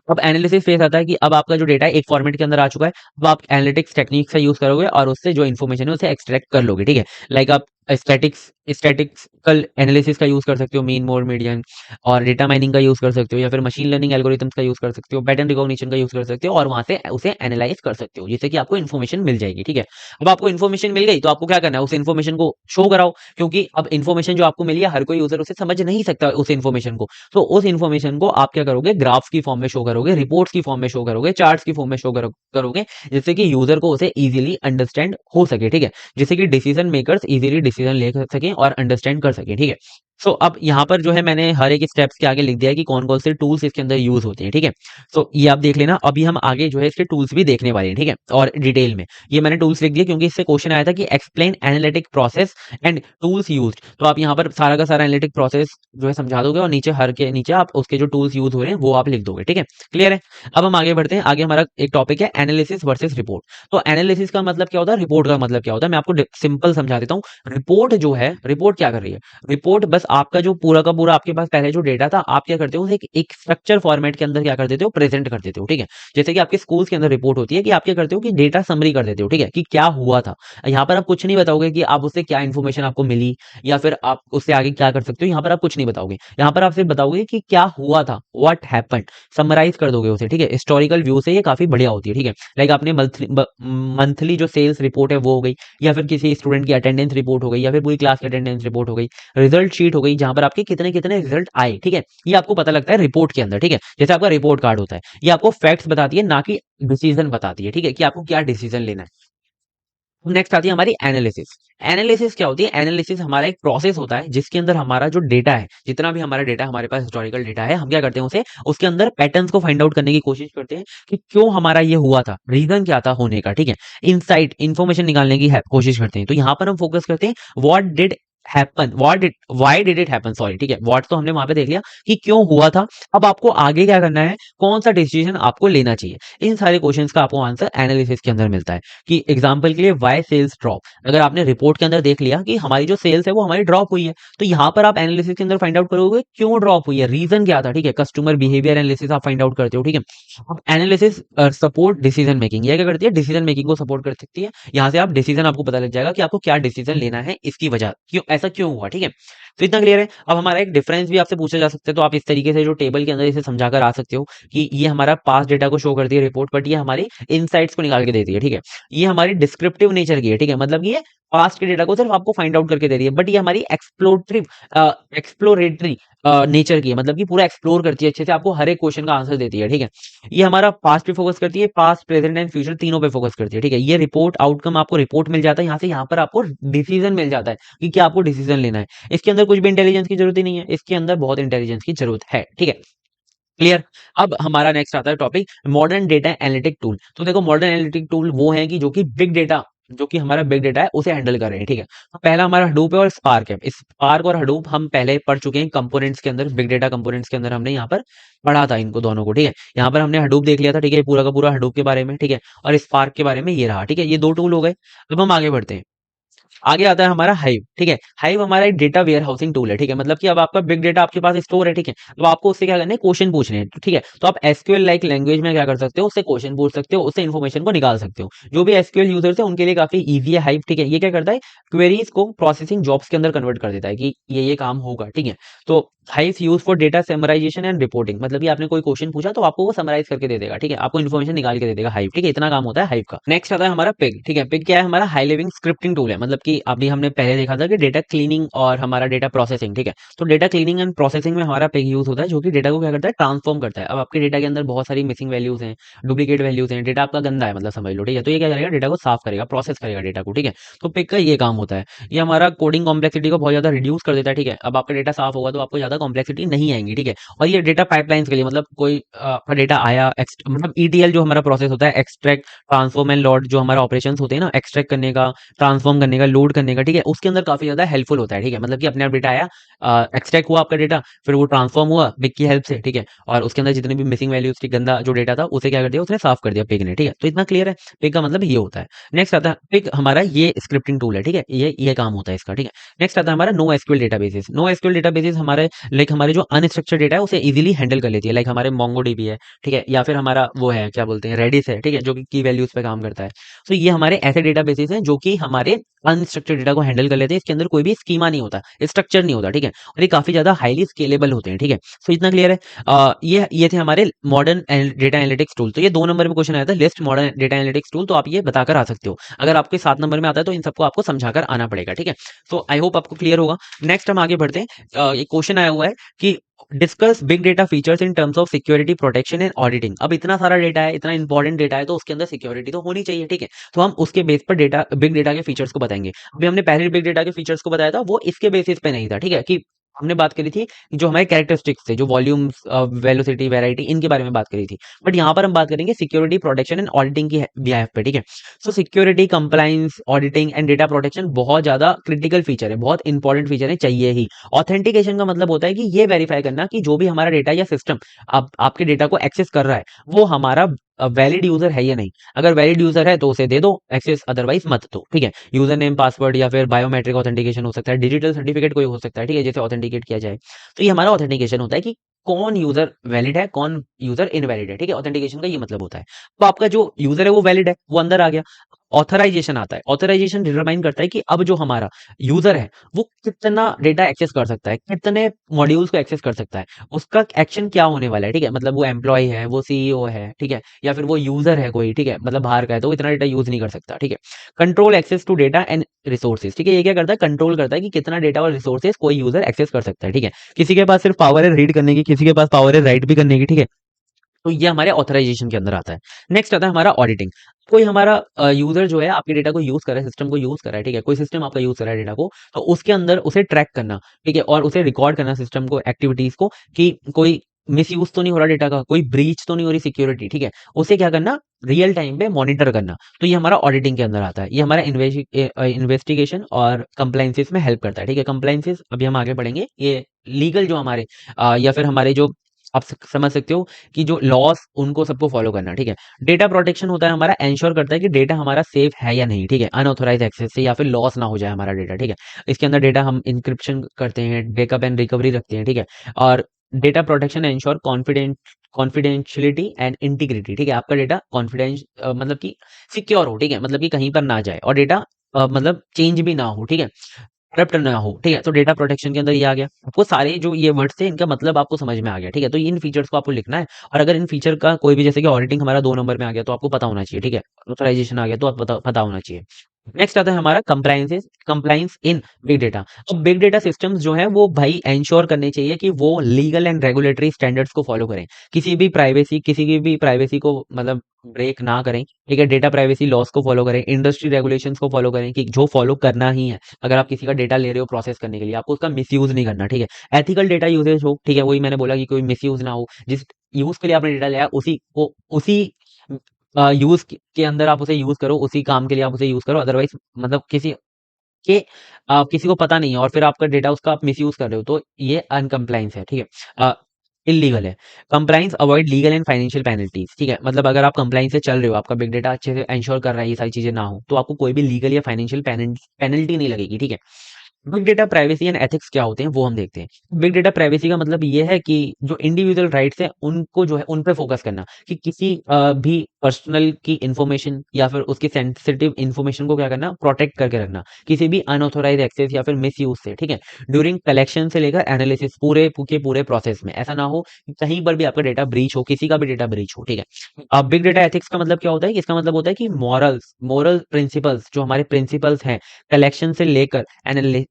अब एनालिसिस फेज आता है कि अब आपका जो डेटा है एक फॉर्मेट के अंदर आ चुका है, अब आप एनालिटिक्स टेक्निक का यूज करोगे और उससे जो इन्फॉर्मेशन है उसे एक्सट्रैक्ट कर लोगे, ठीक है। लाइक आप स्टैटिस्टिकल एनालिसिस का यूज कर सकते हो, मीन मोड मीडियन, और डेटा माइनिंग का यूज कर सकते हो, या फिर मशीन लर्निंग एल्गोरिथम्स का यूज कर सकते हो, पैटर्न रिकॉग्निशन का यूज कर सकते हो, और वहां से उसे एनालाइज कर सकते हो, जिससे कि आपको इन्फॉर्मेशन मिल जाएगी, ठीक है। अब आपको इन्फॉर्मेशन मिल गई तो आपको क्या करना है, उस इन्फॉर्मेशन को शो कराओ, क्योंकि अब इन्फॉर्मेशन जो आपको मिली है हर कोई यूजर उसे समझ नहीं सकता उस इन्फॉर्मेशन को। तो उस इन्फॉर्मेशन को आप क्या करोगे, ग्राफ्स की फॉर्म में शो करोगे, रिपोर्ट्स की फॉर्म में शो करोगे, चार्ट्स की फॉर्म में शो करोगे, जिससे कि यूजर को उसे इजीली अंडरस्टैंड हो सके, ठीक है। जिससे कि डिसीजन मेकर्स इजीली डिसीजन ले सकें और अंडरस्टैंड कर सकें, ठीक है। सो अब यहाँ पर जो है मैंने हर एक स्टेप्स के आगे लिख दिया है कि कौन कौन से टूल्स इसके अंदर यूज होते हैं, ठीक है। सो ये आप देख लेना, अभी हम आगे जो है इसके टूल्स भी देखने वाले हैं, ठीक है, और डिटेल में। ये मैंने टूल्स लिख दिए क्योंकि इससे क्वेश्चन आया था कि explain analytic process and tools used, तो आप यहाँ पर सारा का सारा एनालिटिक प्रोसेस जो है समझा दोगे, और नीचे हर के नीचे आप उसके जो टूल्स यूज हो रहे हैं वो आप लिख दोगे, ठीक है, क्लियर है। अब हम आगे बढ़ते हैं, आगे हमारा एक टॉपिक है एनालिसिस वर्सेस रिपोर्ट। तो एनालिसिस का मतलब क्या होता है, रिपोर्ट का मतलब क्या होता है, मैं आपको सिंपल समझा देता हूँ। रिपोर्ट जो है, रिपोर्ट क्या कर रही है, रिपोर्ट बस आपका जो पूरा का पूरा आपके पास पहले जो डेटा था, आप क्या करते हो उसे एक स्ट्रक्चर फॉर्मेट के अंदर क्या कर देते हो, प्रेजेंट कर देते हो, ठीक है। जैसे कि आपके स्कूल्स के अंदर रिपोर्ट होती है कि आप क्या करते हो कि डेटा समरी कर देते हो, ठीक है, कि क्या हुआ था। यहाँ पर आप कुछ नहीं बताओगे कि आप उससे क्या इन्फॉर्मेशन आपको मिली, या फिर आप उससे आगे क्या कर सकते हो, यहाँ पर आप कुछ नहीं बताओगे। यहाँ पर आप सिर्फ बताओगे कि क्या हुआ था, व्हाट हैपेंड, समराइज कर दोगे उसे, ठीक है। हिस्टोरिकल व्यू से ये काफी बढ़िया होती है, ठीक है। लाइक आपने मंथली जो सेल्स रिपोर्ट है वो हो गई, या फिर किसी स्टूडेंट की अटेंडेंस रिपोर्ट हो गई, या फिर पूरी क्लास की अटेंडेंस रिपोर्ट हो गई, रिजल्ट शीट हो गई, जहां पर आपके कितने कितने रिजल्ट आए, ठीक है। ये आपको पता लगता है रिपोर्ट के अंदर, ठीक है। जैसे आपका रिपोर्ट कार्ड होता है, ये आपको फैक्ट्स बताती है, ना कि डिसीजन बताती है, ठीक है, कि आपको क्या डिसीजन लेना है। नेक्स्ट आती है हमारी एनालिसिस। एनालिसिस क्या होती है, एनालिसिस हमारा एक प्रोसेस होता है जिसके अंदर हमारा जो डेटा है, जितना भी हमारा डेटा हमारे पास हिस्टोरिकल डेटा है, हम क्या करते हैं उसे, उसके अंदर पैटर्न्स को फाइंड आउट करने की कोशिश करते हैं कि क्यों हमारा ये हुआ था, रीजन क्या था होने का, ठीक है। इनसाइट इंफॉर्मेशन निकालने की कोशिश करते हैं, तो यहाँ पर हम फोकस करते हैं what did happen, why did it happen, sorry, ठीक है। व्हाट तो हमने वहां पे देख लिया कि क्यों हुआ था। अब आपको आगे क्या करना है, कौन सा डिसीजन आपको लेना चाहिए, इन सारे क्वेश्चंस का आपको आंसर एनालिसिस के अंदर मिलता है। कि एग्जांपल के लिए वाई सेल्स ड्रॉप, अगर आपने रिपोर्ट के अंदर देख लिया कि हमारी जो सेल्स है वो हमारी ड्रॉप हुई है, तो यहाँ पर आप एनालिसिस के अंदर फाइंड आउट करोगे क्यों ड्रॉप हुई है, रीजन क्या था, ठीक है। कस्टमर बिहेवियर एनालिसिस आप फाइंड आउट करते हो, ठीक है। अब एनालिसिस सपोर्ट डिसीजन मेकिंग, ये क्या करती है, डिसीजन मेकिंग को सपोर्ट कर सकती है। यहाँ से आप डिसीजन, आपको पता लग जाएगा कि आपको क्या डिसीजन लेना है, इसकी वजह क्यों ऐसा क्यों हुआ, ठीक है। तो इतना क्लियर है। अब हमारा एक डिफरेंस भी आपसे पूछा जा सकता है, तो आप इस तरीके से जो टेबल के अंदर इसे समझाकर आ सकते हो कि ये हमारा पास्ट डेटा को शो करती है रिपोर्ट, बट ये हमारी इनसाइट्स को निकाल के देती है, ठीक है। ये हमारी डिस्क्रिप्टिव नेचर की है, ठीक है, मतलब कि ये पास्ट के डेटा को सिर्फ आपको फाइंड आउट करके दे रही है, बट ये हमारी एक्सप्लोरेटरी नेचर की है, मतलब कि पूरा एक्सप्लोर करती है अच्छे से, आपको हर एक क्वेश्चन का आंसर देती है, ठीक है। ये हमारा पास्ट पे फोकस करती है, पास्ट प्रेजेंट एंड फ्यूचर तीनों पे फोकस करती है, ठीक है। ये रिपोर्ट आउटकम आपको रिपोर्ट मिल जाता है, यहाँ से यहाँ पर आपको डिसीजन मिल जाता है कि क्या आपको डिसीजन लेना है। इसके अंदर कुछ भी इंटेलिजेंस की जरूरत ही नहीं है, इसके अंदर बहुत इंटेलिजेंस की जरूरत है, ठीक है। क्लियर। अब हमारा नेक्स्ट आता है topic modern data analytic tool. तो देखो मॉडर्न एनालिटिक टूल वो है कि जो कि बिग डेटा, जो कि हमारा बिग डेटा है उसे हैंडल कर रहे हैं, ठीक है। तो पहला हमारा हडूप है और स्पार्क है। इस स्पार्क और हडूप हम पहले पढ़ चुके हैं कंपोनेंट्स के अंदर, बिग डेटा कंपोनेंट्स के अंदर हमने यहाँ पर पढ़ा था इनको दोनों को, ठीक है। यहाँ पर हमने हडूप देख लिया था, ठीक है, पूरा का पूरा हडूप के बारे में, ठीक है। और स्पार्क के बारे में ये रहा, ठीक है। ये दो टूल हो गए। अब हम आगे बढ़ते हैं। आगे आता है हमारा हाइव, ठीक है। हाइव हमारा एक डेटा वेयर हाउसिंग टूल है, ठीक है। मतलब कि अब आपका बिग डेटा आपके पास स्टोर है, ठीक है। तो आपको उससे क्या करना है, क्वेश्चन पूछने हैं, ठीक है। तो आप एसक्यूएल लाइक लैंग्वेज में क्या कर सकते हो, उससे क्वेश्चन पूछ सकते हो, उससे इन्फॉर्मेशन को निकाल सकते हो। जो भी एसक्यूएल यूजर्स है उनके लिए काफी ईजी है हाइव, ठीक है। ये क्या करता है, क्वेरीज को प्रोसेसिंग जॉब्स के अंदर कन्वर्ट कर देता है कि ये काम होगा, ठीक है। तो Hive use for data summarisation and reporting, मतलब कि आपने कोई क्वेश्चन पूछा तो आपको वो समराइज करके दे देगा, ठीक है। आपको इन्फॉर्मेशन निकाल के दे देगा हाइव, ठीक है। इतना काम होता है हाइव का। नेक्स्ट आता है हमारा पिग, ठीक है। पिग क्या है, हमारा हाई लेवलिंग स्क्रिप्टिंग टूल है। मतलब कि अभी हमने पहले देखा था कि डेटा क्लीनिंग और हमारा डेटा प्रोसेसिंग, ठीक है। तो डेटा क्लीनिंग एंड प्रोसेसिंग में हमारा पिग यूज होता है, जो कि डेटा को क्या करता है, ट्रांसफॉर्म करता है। अब आपके डेटा के अंदर बहुत सारी मिसिंग वैल्यूज हैं, डुप्लीकेट वैल्यूज हैं, डेटा आपका गंदा है, मतलब समझ लो, ठीक है। तो ये क्या करेगा, डेटा को साफ करेगा, प्रोसेस करेगा डेटा को, ठीक है। तो पिग का ये काम होता है। ये हमारा कोडिंग कॉम्प्लेक्सिटी को बहुत ज्यादा रिड्यूस कर देता है, ठीक है। अब आपका डेटा साफ होगा तो आपको ज्यादा कॉम्प्लेक्सिटी नहीं आएंगी, ठीक है। और ये डेटा पाइपलाइंस के लिए, मतलब कोई आपका डेटा आया, मतलब ईटीएल जो हमारा प्रोसेस होता है, एक्सट्रैक्ट ट्रांसफॉर्म एंड लोड, जो हमारा ऑपरेशंस होते हैं ना, एक्सट्रैक्ट करने का, ट्रांसफॉर्म करने का, लोड करने का, ठीक है, उसके अंदर काफी ज्यादा हेल्पफुल होता है, ठीक है। मतलब कि अपने आप डेटा आया, एक्सट्रैक्ट हुआ आपका डेटा, फिर वो ट्रांसफॉर्म हुआ बिग की हेल्प से, ठीक है। और उसके अंदर जितने भी मिसिंग वैल्यूज थी, गंदा जो डेटा था, उसे क्या कर दिया, उसने साफ कर दिया पिग ने, ठीक है। तो इतना क्लियर है, पिग का मतलब ये होता है। नेक्स्ट आता है पिग, हमारा ये स्क्रिप्टिंग टूल है, ठीक है। ये काम होता है इसका, ठीक है। नेक्स्ट आता है हमारा no SQL databases. No SQL databases हमारे लाइक हमारे जो अनस्ट्रक्चर्ड डेटा है उसे इजीली हैंडल कर लेती है, लाइक हमारे मोंगोडीबी है, ठीक है, या फिर हमारा वो है क्या बोलते हैं, रेडिस है, ठीक है, जो कि की वैल्यूज पे काम करता है। तो ये हमारे ऐसे डेटाबेसेस हैं जो कि हमारे अनस्ट्रक्चर्ड डेटा को हैंडल कर लेते हैं। इसके अंदर कोई भी स्कीमा नहीं होता, स्ट्रक्चर नहीं होता, ठीक है। और ये काफी ज्यादा हाईली स्केलेबल होते हैं, ठीक है। सो इतना क्लियर है। ये थे हमारे मॉडर्न डेटा एनालिटिक्स टूल। तो ये 2 नंबर में क्वेश्चन आया था, list modern data analytics tool, तो आप ये बताकर आ सकते हो। अगर आपके 7 नंबर में आता है तो इन सबको आपको समझाकर आना पड़ेगा, ठीक है। तो आई होप आपको क्लियर होगा। नेक्स्ट हम आगे बढ़ते हैं। एक क्वेश्चन आया हुआ है कि discuss big data features in terms of security, protection and auditing. अब इतना सारा डेटा है, इतना इंपॉर्टेंट डेटा है, तो उसके अंदर सिक्योरिटी तो होनी चाहिए, ठीक है। तो हम उसके बेस पर डेटा, बिग डेटा के फीचर्स को बताएंगे। अभी हमने पहले बिग डेटा के फीचर्स को बताया था, वो इसके बेसिस पे नहीं था, ठीक है, कि हमने बात करी थी कि जो हमारे कैरेक्टरिस्टिक्स थे, जो वॉल्यूम्स, वेलोसिटी, वैरायटी, इनके बारे में बात करी थी। बट यहाँ पर हम बात करेंगे सिक्योरिटी, प्रोटेक्शन एंड ऑडिटिंग की बिहाफ पे, ठीक है। सो security, compliance, auditing and data protection बहुत ज्यादा क्रिटिकल फीचर है, बहुत इंपॉर्टेंट फीचर है, चाहिए ही। ऑथेंटिकेशन का मतलब होता है कि ये वेरीफाई करना कि जो भी हमारा डेटा या सिस्टम आपके डेटा को एक्सेस कर रहा है, वो हमारा वैलिड यूजर है या नहीं। अगर वैलिड यूजर है तो उसे दे दो एक्सेस, अदरवाइज मत दो, ठीक है। यूजर नेम, पासवर्ड, या फिर बायोमेट्रिक ऑथेंटिकेशन हो सकता है, डिजिटल सर्टिफिकेट कोई हो सकता है, ठीक है, जैसे ऑथेंटिकेट किया जाए। तो ये हमारा ऑथेंटिकेशन होता है कि कौन यूजर वैलिड है, कौन यूजर इनवैलिड है, ठीक है। ऑथेंटिकेशन का ये मतलब होता है। तो आपका जो यूजर है वो वैलिड है, वो अंदर आ गया। ऑथराइजेशन आता है। ऑथराइजेशन डिटरमाइन करता है कि अब जो हमारा यूजर है वो कितना डेटा एक्सेस कर सकता है, कितने मॉड्यूल्स को एक्सेस कर सकता है, उसका एक्शन क्या होने वाला है, ठीक है। मतलब वो एम्प्लॉय है, वो सीईओ है, ठीक है, या फिर वो यूजर है कोई, ठीक है, मतलब बाहर का है, तो वो इतना डेटा यूज नहीं कर सकता, ठीक है। Control access to data and resources, ठीक है। ये क्या करता है, कंट्रोल करता है कि कितना डेटा और रिसोर्सेज कोई यूजर एक्सेस कर सकता है, ठीक है। किसी के पास सिर्फ पावर है रीड करने की, किसी के पास पावर है राइट भी करने की, ठीक है। तो ये हमारे ऑथराइजेशन के अंदर आता है। नेक्स्ट आता है हमारा ऑडिटिंग। कोई हमारा यूजर जो है आपके डेटा को यूज कर रहा है, सिस्टम को यूज कर रहा है, ठीक है, कोई सिस्टम आपका यूज कर रहा है डेटा को, तो उसके अंदर उसे ट्रैक करना, ठीक है, और उसे रिकॉर्ड करना सिस्टम को, एक्टिविटीज को, कि कोई मिस यूज तो नहीं हो रहा डेटा का, कोई ब्रीच तो नहीं हो रही सिक्योरिटी, ठीक है। उसे क्या करना, रियल टाइम पे मॉनिटर करना। तो ये हमारा ऑडिटिंग के अंदर आता है। ये हमारा इन्वेस्टिगेशन और कंप्लाइंसेस में हेल्प करता है, ठीक है। कंप्लाइंसेस अभी हम आगे बढ़ेंगे, ये लीगल जो हमारे या फिर हमारे जो, आप समझ सकते हो कि जो लॉस, उनको सबको फॉलो करना, ठीक है। डेटा प्रोटेक्शन होता है हमारा, एंश्योर करता है कि डेटा हमारा सेफ है या नहीं, ठीक है, अनऑथोराइज एक्सेस से या फिर लॉस ना हो जाए हमारा डेटा, ठीक है। इसके अंदर डेटा हम इंक्रिप्शन करते हैं, बैकअप एंड रिकवरी रखते हैं, ठीक है। और data protection ensure confidentiality and integrity, ठीक है। आपका डेटा कॉन्फिडेंस मतलब कि सिक्योर हो, ठीक है, मतलब कि कहीं पर ना जाए, और डेटा मतलब चेंज भी ना हो, ठीक है। करप्ट ना हो, ठीक है? तो डेटा प्रोटेक्शन के अंदर ये आ गया। आपको सारे जो ये वर्ड्स थे इनका मतलब आपको समझ में आ गया, ठीक है? तो इन फीचर्स को आपको लिखना है और अगर इन फीचर का कोई भी जैसे कि ऑडिटिंग हमारा 2 नंबर में आ गया तो आपको पता होना चाहिए, ठीक है? ऑथराइजेशन आ गया तो आप पता पता होना चाहिए। नेक्स्ट आता है हमारा कंप्लायंस इन बिग डेटा। अब बिग डेटा सिस्टम्स जो है वो भाई एंश्योर करने चाहिए कि वो लीगल एंड रेगुलेटरी स्टैंडर्ड्स को फॉलो करें। किसी की भी प्राइवेसी को मतलब ब्रेक ना करें, ठीक है? डेटा प्राइवेसी लॉस को फॉलो करें, इंडस्ट्री रेगुलेशंस को फॉलो करें कि जो फॉलो करना ही है। अगर आप किसी का डेटा ले रहे हो प्रोसेस करने के लिए, आपको उसका मिसयूज नहीं करना, ठीक है? एथिकल डेटा यूजेज हो, ठीक है? वही मैंने बोला कि कोई मिसयूज ना हो। जिस यूज के लिए आपने डेटा लिया उसी को उसी यूज के अंदर आप उसे यूज करो, उसी काम के लिए आप उसे यूज करो। अदरवाइज मतलब के किसी को पता नहीं है और फिर आपका डेटा उसका आप मिसयूज कर रहे हो तो ये अनकम्प्लायंस है, ठीक है? इलीगल है। Compliance avoid legal and financial penalties, ठीक है? मतलब अगर आप कंप्लायंस से चल रहे हो, आपका बिग डेटा अच्छे से एंश्योर कर रहा है, ये सारी चीजें ना हो, तो आपको कोई भी लीगल या फाइनेंशियल पेनल्टी नहीं लगेगी, ठीक है? Big data privacy and ethics क्या होते हैं वो हम देखते हैं। बिग डेटा प्राइवेसी का मतलब ये है कि जो इंडिविजुअल राइट्स है उनको जो है उन पे फोकस करना कि किसी भी पर्सनल की इंफॉर्मेशन या फिर उसकी सेंसिटिव इंफॉर्मेशन को क्या करना, प्रोटेक्ट करके रखना किसी भी अनऑथोराइज एक्सेस या फिर मिस यूज से, ठीक है? ड्यूरिंग कलेक्शन से लेकर एनालिसिस पूरे प्रोसेस में ऐसा ना हो कि कहीं पर भी आपका डेटा ब्रीच हो, किसी का भी डेटा ब्रीच हो, ठीक है? अब बिग डेटा एथिक्स का मतलब क्या होता है? इसका मतलब होता है कि मोरल प्रिंसिपल्स, जो हमारे प्रिंसिपल्स हैं कलेक्शन से लेकर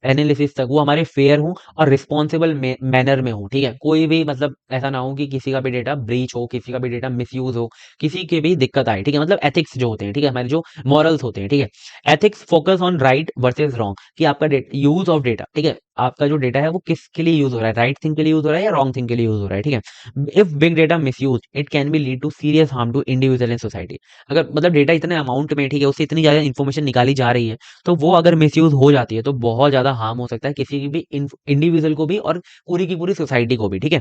एनालिसिस तक, वो हमारे फेयर हो और रिस्पॉन्सिबल मैनर में हो, ठीक है? कोई भी मतलब ऐसा ना हो कि किसी का भी डेटा ब्रीच हो, किसी का भी डेटा मिसयूज हो, किसी की भी दिक्कत आए, ठीक है? मतलब एथिक्स जो होते हैं, ठीक है? हमारे जो मॉरल्स होते हैं, ठीक है? Ethics focus on right versus wrong कि आपका यूज ऑफ डेटा, ठीक है? आपका जो डेटा है वो किसके लिए यूज हो रहा है, राइट थिंग के लिए यूज हो रहा है या रॉन्ग थिंग के लिए यूज हो रहा है, ठीक है? If big data misuse it can be lead to serious harm to individual and society. अगर मतलब डेटा इतने अमाउंट में, ठीक है, उससे इतनी ज्यादा इन्फॉर्मेशन निकाली जा रही है तो वो अगर मिसयूज हो जाती है तो बहुत ज्यादा हार्म हो सकता है किसी की भी इंडिविजुअल को भी और पूरी की पूरी सोसाइटी को भी, ठीक है?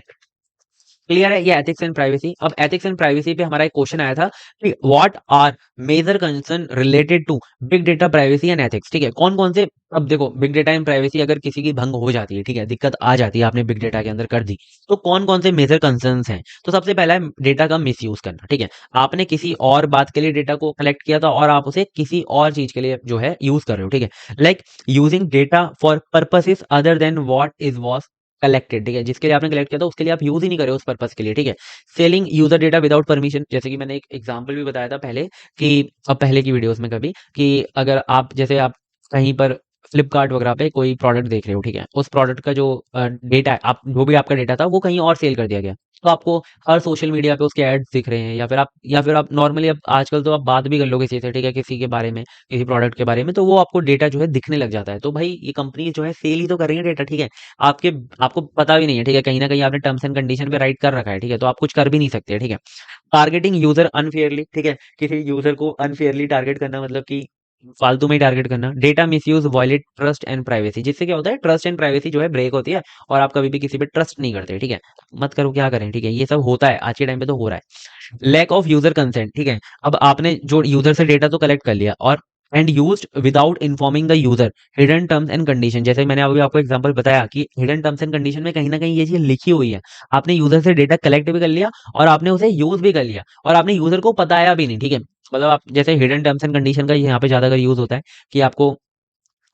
क्लियर है ये एथिक्स एंड प्राइवेसी। अब एथिक्स एंड प्राइवेसी पे हमारा एक क्वेश्चन आया था कि what are major concern related to big data privacy and ethics, ठीक है? कौन कौन से, अब देखो बिग डेटा एंड प्राइवेसी अगर किसी की भंग हो जाती है, ठीक है, दिक्कत आ जाती है, आपने बिग डेटा के अंदर कर दी, तो कौन कौन से मेजर कंसर्न्स हैं? तो सबसे पहला है डेटा का मिसयूज करना, ठीक है? आपने किसी और बात के लिए डेटा को कलेक्ट किया था और आप उसे किसी और चीज के लिए जो है यूज कर रहे हो, ठीक है? Like using data for purposes other than what is was collected, ठीक है? जिसके लिए आपने कलेक्ट किया था उसके लिए आप यूज ही नहीं करे उस पर्पस के लिए, ठीक है? Selling user data without permission, जैसे कि मैंने एक एग्जांपल भी बताया था पहले कि अब पहले की वीडियोस में कभी कि अगर आप जैसे आप कहीं पर फ्लिपकार्ट वगैरह पे कोई प्रोडक्ट देख रहे हो, ठीक है? उस प्रोडक्ट का जो डेटा है, आप जो भी आपका डेटा था वो कहीं और सेल कर दिया गया, तो आपको हर सोशल मीडिया पे उसके एड्स दिख रहे हैं, या फिर आप नॉर्मली अब आजकल तो आप बात भी कर लो किसी से, ठीक है, किसी के बारे में, किसी प्रोडक्ट के बारे में, तो वो आपको डेटा जो है दिखने लग जाता है। तो भाई ये कंपनी जो है सेल ही तो कर रही है डेटा, ठीक है? आपके आपको पता भी नहीं है, ठीक है? कहीं ना कहीं आपने टर्म्स एंड कंडीशन पे राइट कर रखा है, ठीक है? तो आप कुछ कर भी नहीं सकते, ठीक है? टारगेटिंग यूजर अनफेयरली, ठीक है? किसी यूजर को अनफेयरली टारगेट करना मतलब कि फालतू में ही टारगेट करना। Data misuse violate trust and privacy, जिससे क्या होता है, ट्रस्ट एंड प्राइवेसी जो है ब्रेक होती है और आप कभी भी किसी पे ट्रस्ट नहीं करते, ठीक है? मत करो, क्या करें, ठीक है? ये सब होता है आज के टाइम पे, तो हो रहा है। लैक ऑफ यूजर कंसेंट, ठीक है? अब आपने जो यूजर से डेटा तो कलेक्ट कर लिया और and used without informing the user hidden terms and condition, जैसे मैंने अभी आपको एग्जांपल बताया कि हिडन टर्म्स एंड कंडीशन में कहीं ना कहीं ये चीज लिखी हुई है। आपने यूजर से डेटा कलेक्ट भी कर लिया और आपने उसे यूज भी कर लिया और आपने यूजर को बताया भी नहीं, ठीक है? मतलब आप जैसे हिडन टर्म्स एंड कंडीशन का यहाँ पे ज्यादा अगर यूज होता है कि आपको,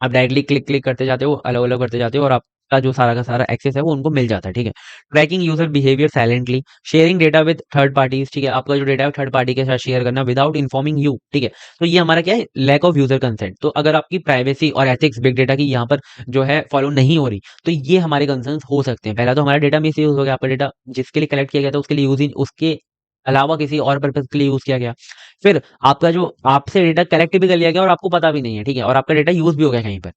आप डायरेक्टली क्लिक क्लिक करते जाते हो, अलग अलग करते जाते हो और आपका जो सारा का सारा एक्सेस है वो उनको मिल जाता है, ठीक है? Tracking user behaviour silently, sharing data with third parties, ठीक है? आपका जो डेटा है थर्ड पार्टी के साथ शेयर करना विदाउट इन्फॉर्मिंग यू, ठीक है? तो ये हमारा क्या है, लैक ऑफ यूजर कंसेंट। तो अगर आपकी प्राइवेसी और एथिक्स बिग डेटा की यहाँ पर जो है फॉलो नहीं हो रही, तो ये हमारे कंसर्न हो सकते हैं। पहला तो हमारा डेटा मिस यूज हो गया, आपका डेटा जिसके लिए कलेक्ट किया गया था उसके लिए यूज ही, उसके अलावा किसी और पर्पज के लिए यूज किया गया। फिर आपका जो आपसे डेटा कलेक्ट भी कर लिया गया और आपको पता भी नहीं है, ठीक है? और आपका डेटा यूज भी हो गया कहीं पर।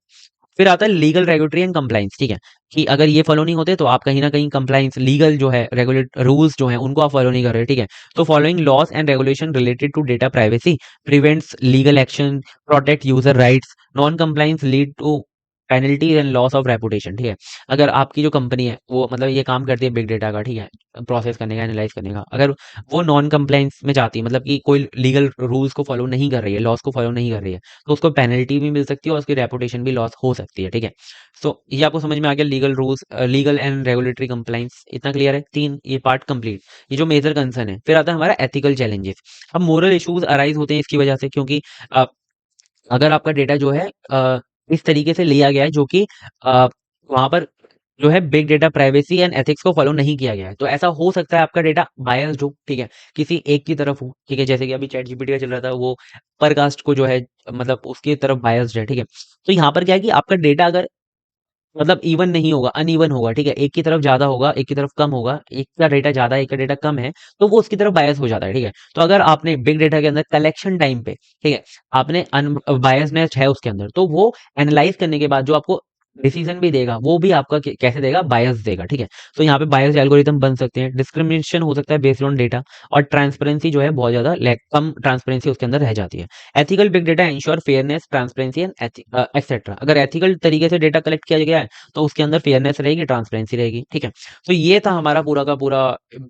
फिर आता है लीगल रेगुलेटरी एंड कंप्लाइंस, ठीक है? कि अगर ये फॉलो नहीं होते तो आप कहीं ना कहीं कंप्लाइंस, लीगल जो है रेगुलेट रूल्स जो है उनको आप फॉलो नहीं कर रहे, ठीक है? तो following laws and regulation related to data privacy prevents legal action, protect user rights, non compliance lead to penalties and loss of reputation, ठीक है? अगर आपकी जो कंपनी है वो मतलब ये काम करती है बिग डेटा का, ठीक है, प्रोसेस करने का, एनालाइज करने का, अगर वो नॉन कंप्लाइंस में जाती है, मतलब कि कोई लीगल रूल्स को फॉलो नहीं कर रही है, लॉस को फॉलो नहीं कर रही है, तो उसको पेनल्टी भी मिल सकती है और उसकी रेपुटेशन भी लॉस हो सकती है, ठीक है? सो ये आपको समझ में आ गया, legal rules, legal and regulatory compliance, इतना क्लियर है? तीन ये पार्ट कंप्लीट, ये जो मेजर कंसर्न है। फिर आता है हमारा एथिकल चैलेंजेस। अब मोरल इश्यूज अराइज होते हैं इसकी वजह से, क्योंकि अगर आपका डेटा जो है इस तरीके से लिया गया है जो कि वहां पर जो है big data privacy and ethics को फॉलो नहीं किया गया है। तो ऐसा हो सकता है आपका डेटा बायस्ड हो, ठीक है, किसी एक की तरफ हो, ठीक है, जैसे कि अभी चैट जीपीटी का चल रहा था, वो पर कास्ट को जो है मतलब उसकी तरफ बायस्ड है, ठीक है। तो यहाँ पर क्या है कि आपका डेटा अगर मतलब इवन नहीं होगा, अनइवन होगा, ठीक है, एक की तरफ ज्यादा होगा, एक की तरफ कम होगा, एक का डेटा ज्यादा, एक का डेटा कम है, तो वो उसकी तरफ बायस हो जाता है, ठीक है। तो अगर आपने बिग डेटा के अंदर कलेक्शन टाइम पे, ठीक है, आपने अनबायसनेस है उसके अंदर, तो वो एनालाइज करने के बाद जो आपको डिसीजन भी देगा वो भी आपका कैसे देगा, बायस देगा, ठीक है। तो यहाँ पे बायस एल्गोरिथम बन सकते हैं, डिस्क्रिमिनेशन हो सकता है बेस्ड ऑन डेटा, और ट्रांसपेरेंसी जो है बहुत ज्यादा कम ट्रांसपेरेंसी उसके अंदर रह जाती है। Ethical big data ensure fairness, transparency and etcetera. अगर एथिकल तरीके से डेटा कलेक्ट किया गया है तो उसके अंदर फेयरनेस रहेगी, ट्रांसपेरेंसी रहेगी, ठीक है। तो ये था हमारा पूरा का पूरा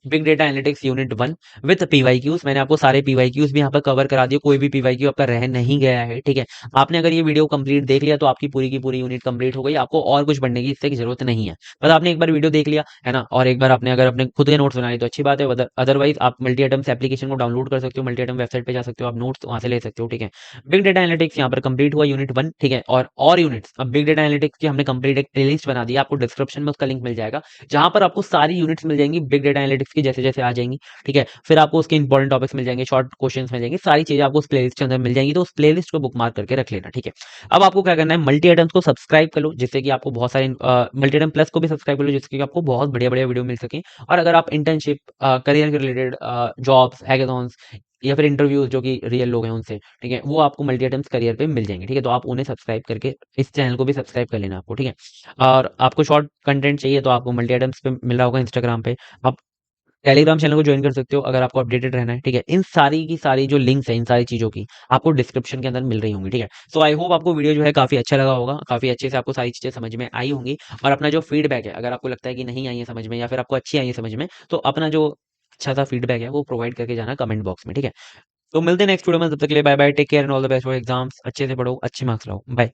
big data analytics unit 1 with PYQs. मैंने आपको सारे पीवाईक्यूज भी यहाँ पर कवर करा दिए, कोई भी पीवाईक्यू आपका रह नहीं गया है, ठीक है। आपने अगर ये वीडियो कंप्लीट देख लिया तो आपकी पूरी की पूरी यूनिट कंप्लीट हो गई, आपको और कुछ पढ़ने की इससे की जरूरत नहीं है। बस आपने एक बार वीडियो देख लिया है ना, और एक बार आपने अगर अपने खुद के नोट्स बना लिए तो अच्छी बात है, अदरवाइज आप मल्टी आइटम्स एप्लीकेशन को डाउनलोड कर सकते हो, मल्टी आइटम वेबसाइट पे जा सकते हो, आप नोट्स वहां से ले सकते हो, ठीक है। बिग डेटा एनालिटिक्स यहाँ पर कंप्लीट हुआ यूनिट 1, ठीक है। और यूनिट्स, अब बिग डेटा एनालिटिक्स की हमने कंप्लीट एक प्लेलिस्ट बना दी है, आपको डिस्क्रिप्शन में उसका लिंक मिल जाएगा, जहां पर आपको सारी यूनिट्स मिल जाएंगी बिग डेटा एनालिटिक्स की, जैसे जैसे आ जाएंगी, ठीक है। फिर आपको उसके इंपॉर्टेंट टॉपिक्स मिल जाएंगे, शॉर्ट क्वेश्चंस मिल जाएंगे, सारी चीजें आपको उस प्लेलिस्ट के अंदर मिल जाएंगी, तो उस प्लेलिस्ट को बुक मार्क करके रख लेना, ठीक है। अब आपको क्या करना है, मल्टी आइटम्स को सब्सक्राइब कर लो, जिससे कि आपको बहुत सारे मल्टी आइटम प्लस को भी सब्सक्राइब कर लो, जिससे कि आपको बहुत बढ़िया बढ़िया वीडियो मिल सके। और अगर आप इंटर्नशिप, करियर के रिलेटेड जॉब्स, हैकेथॉन्स या फिर इंटरव्यूज जो कि रियल लोग हैं उनसे, ठीक है, वो आपको मल्टी आइटम्स करियर पे मिल जाएंगे, ठीक है। तो आप उन्हें सब्सक्राइब करके इस चैनल को भी सब्सक्राइब कर लेना आपको, ठीक है। और आपको शॉर्ट कंटेंट चाहिए तो आपको मल्टी आइटम्स पे मिल रहा होगा इंस्टाग्राम पे, आप टेलीग्राम चैनल को ज्वाइन कर सकते हो अगर आपको अपडेटेड रहना है, ठीक है। इन सारी की सारी जो लिंक्स है इन सारी चीजों की आपको डिस्क्रिप्शन के अंदर मिल रही होंगी, ठीक है। सो आई होप आपको वीडियो जो है काफी अच्छा लगा होगा, काफी अच्छे से आपको सारी चीजें समझ में आई होंगी। और अपना जो फीडबैक है, अगर आपको लगता है कि नहीं आई है समझ में या फिर आपको अच्छी आई है समझ में, तो अपना जो अच्छा सा फीडबैक है वो प्रोवाइड करके जाना कमेंट बॉक्स में, ठीक है। तो मिलते हैं नेक्स्ट वीडियो में, तब तक के लिए bye bye, take care and all the best for exams. अच्छे से पढ़ो, अच्छे मार्क्स लाओ, बाय।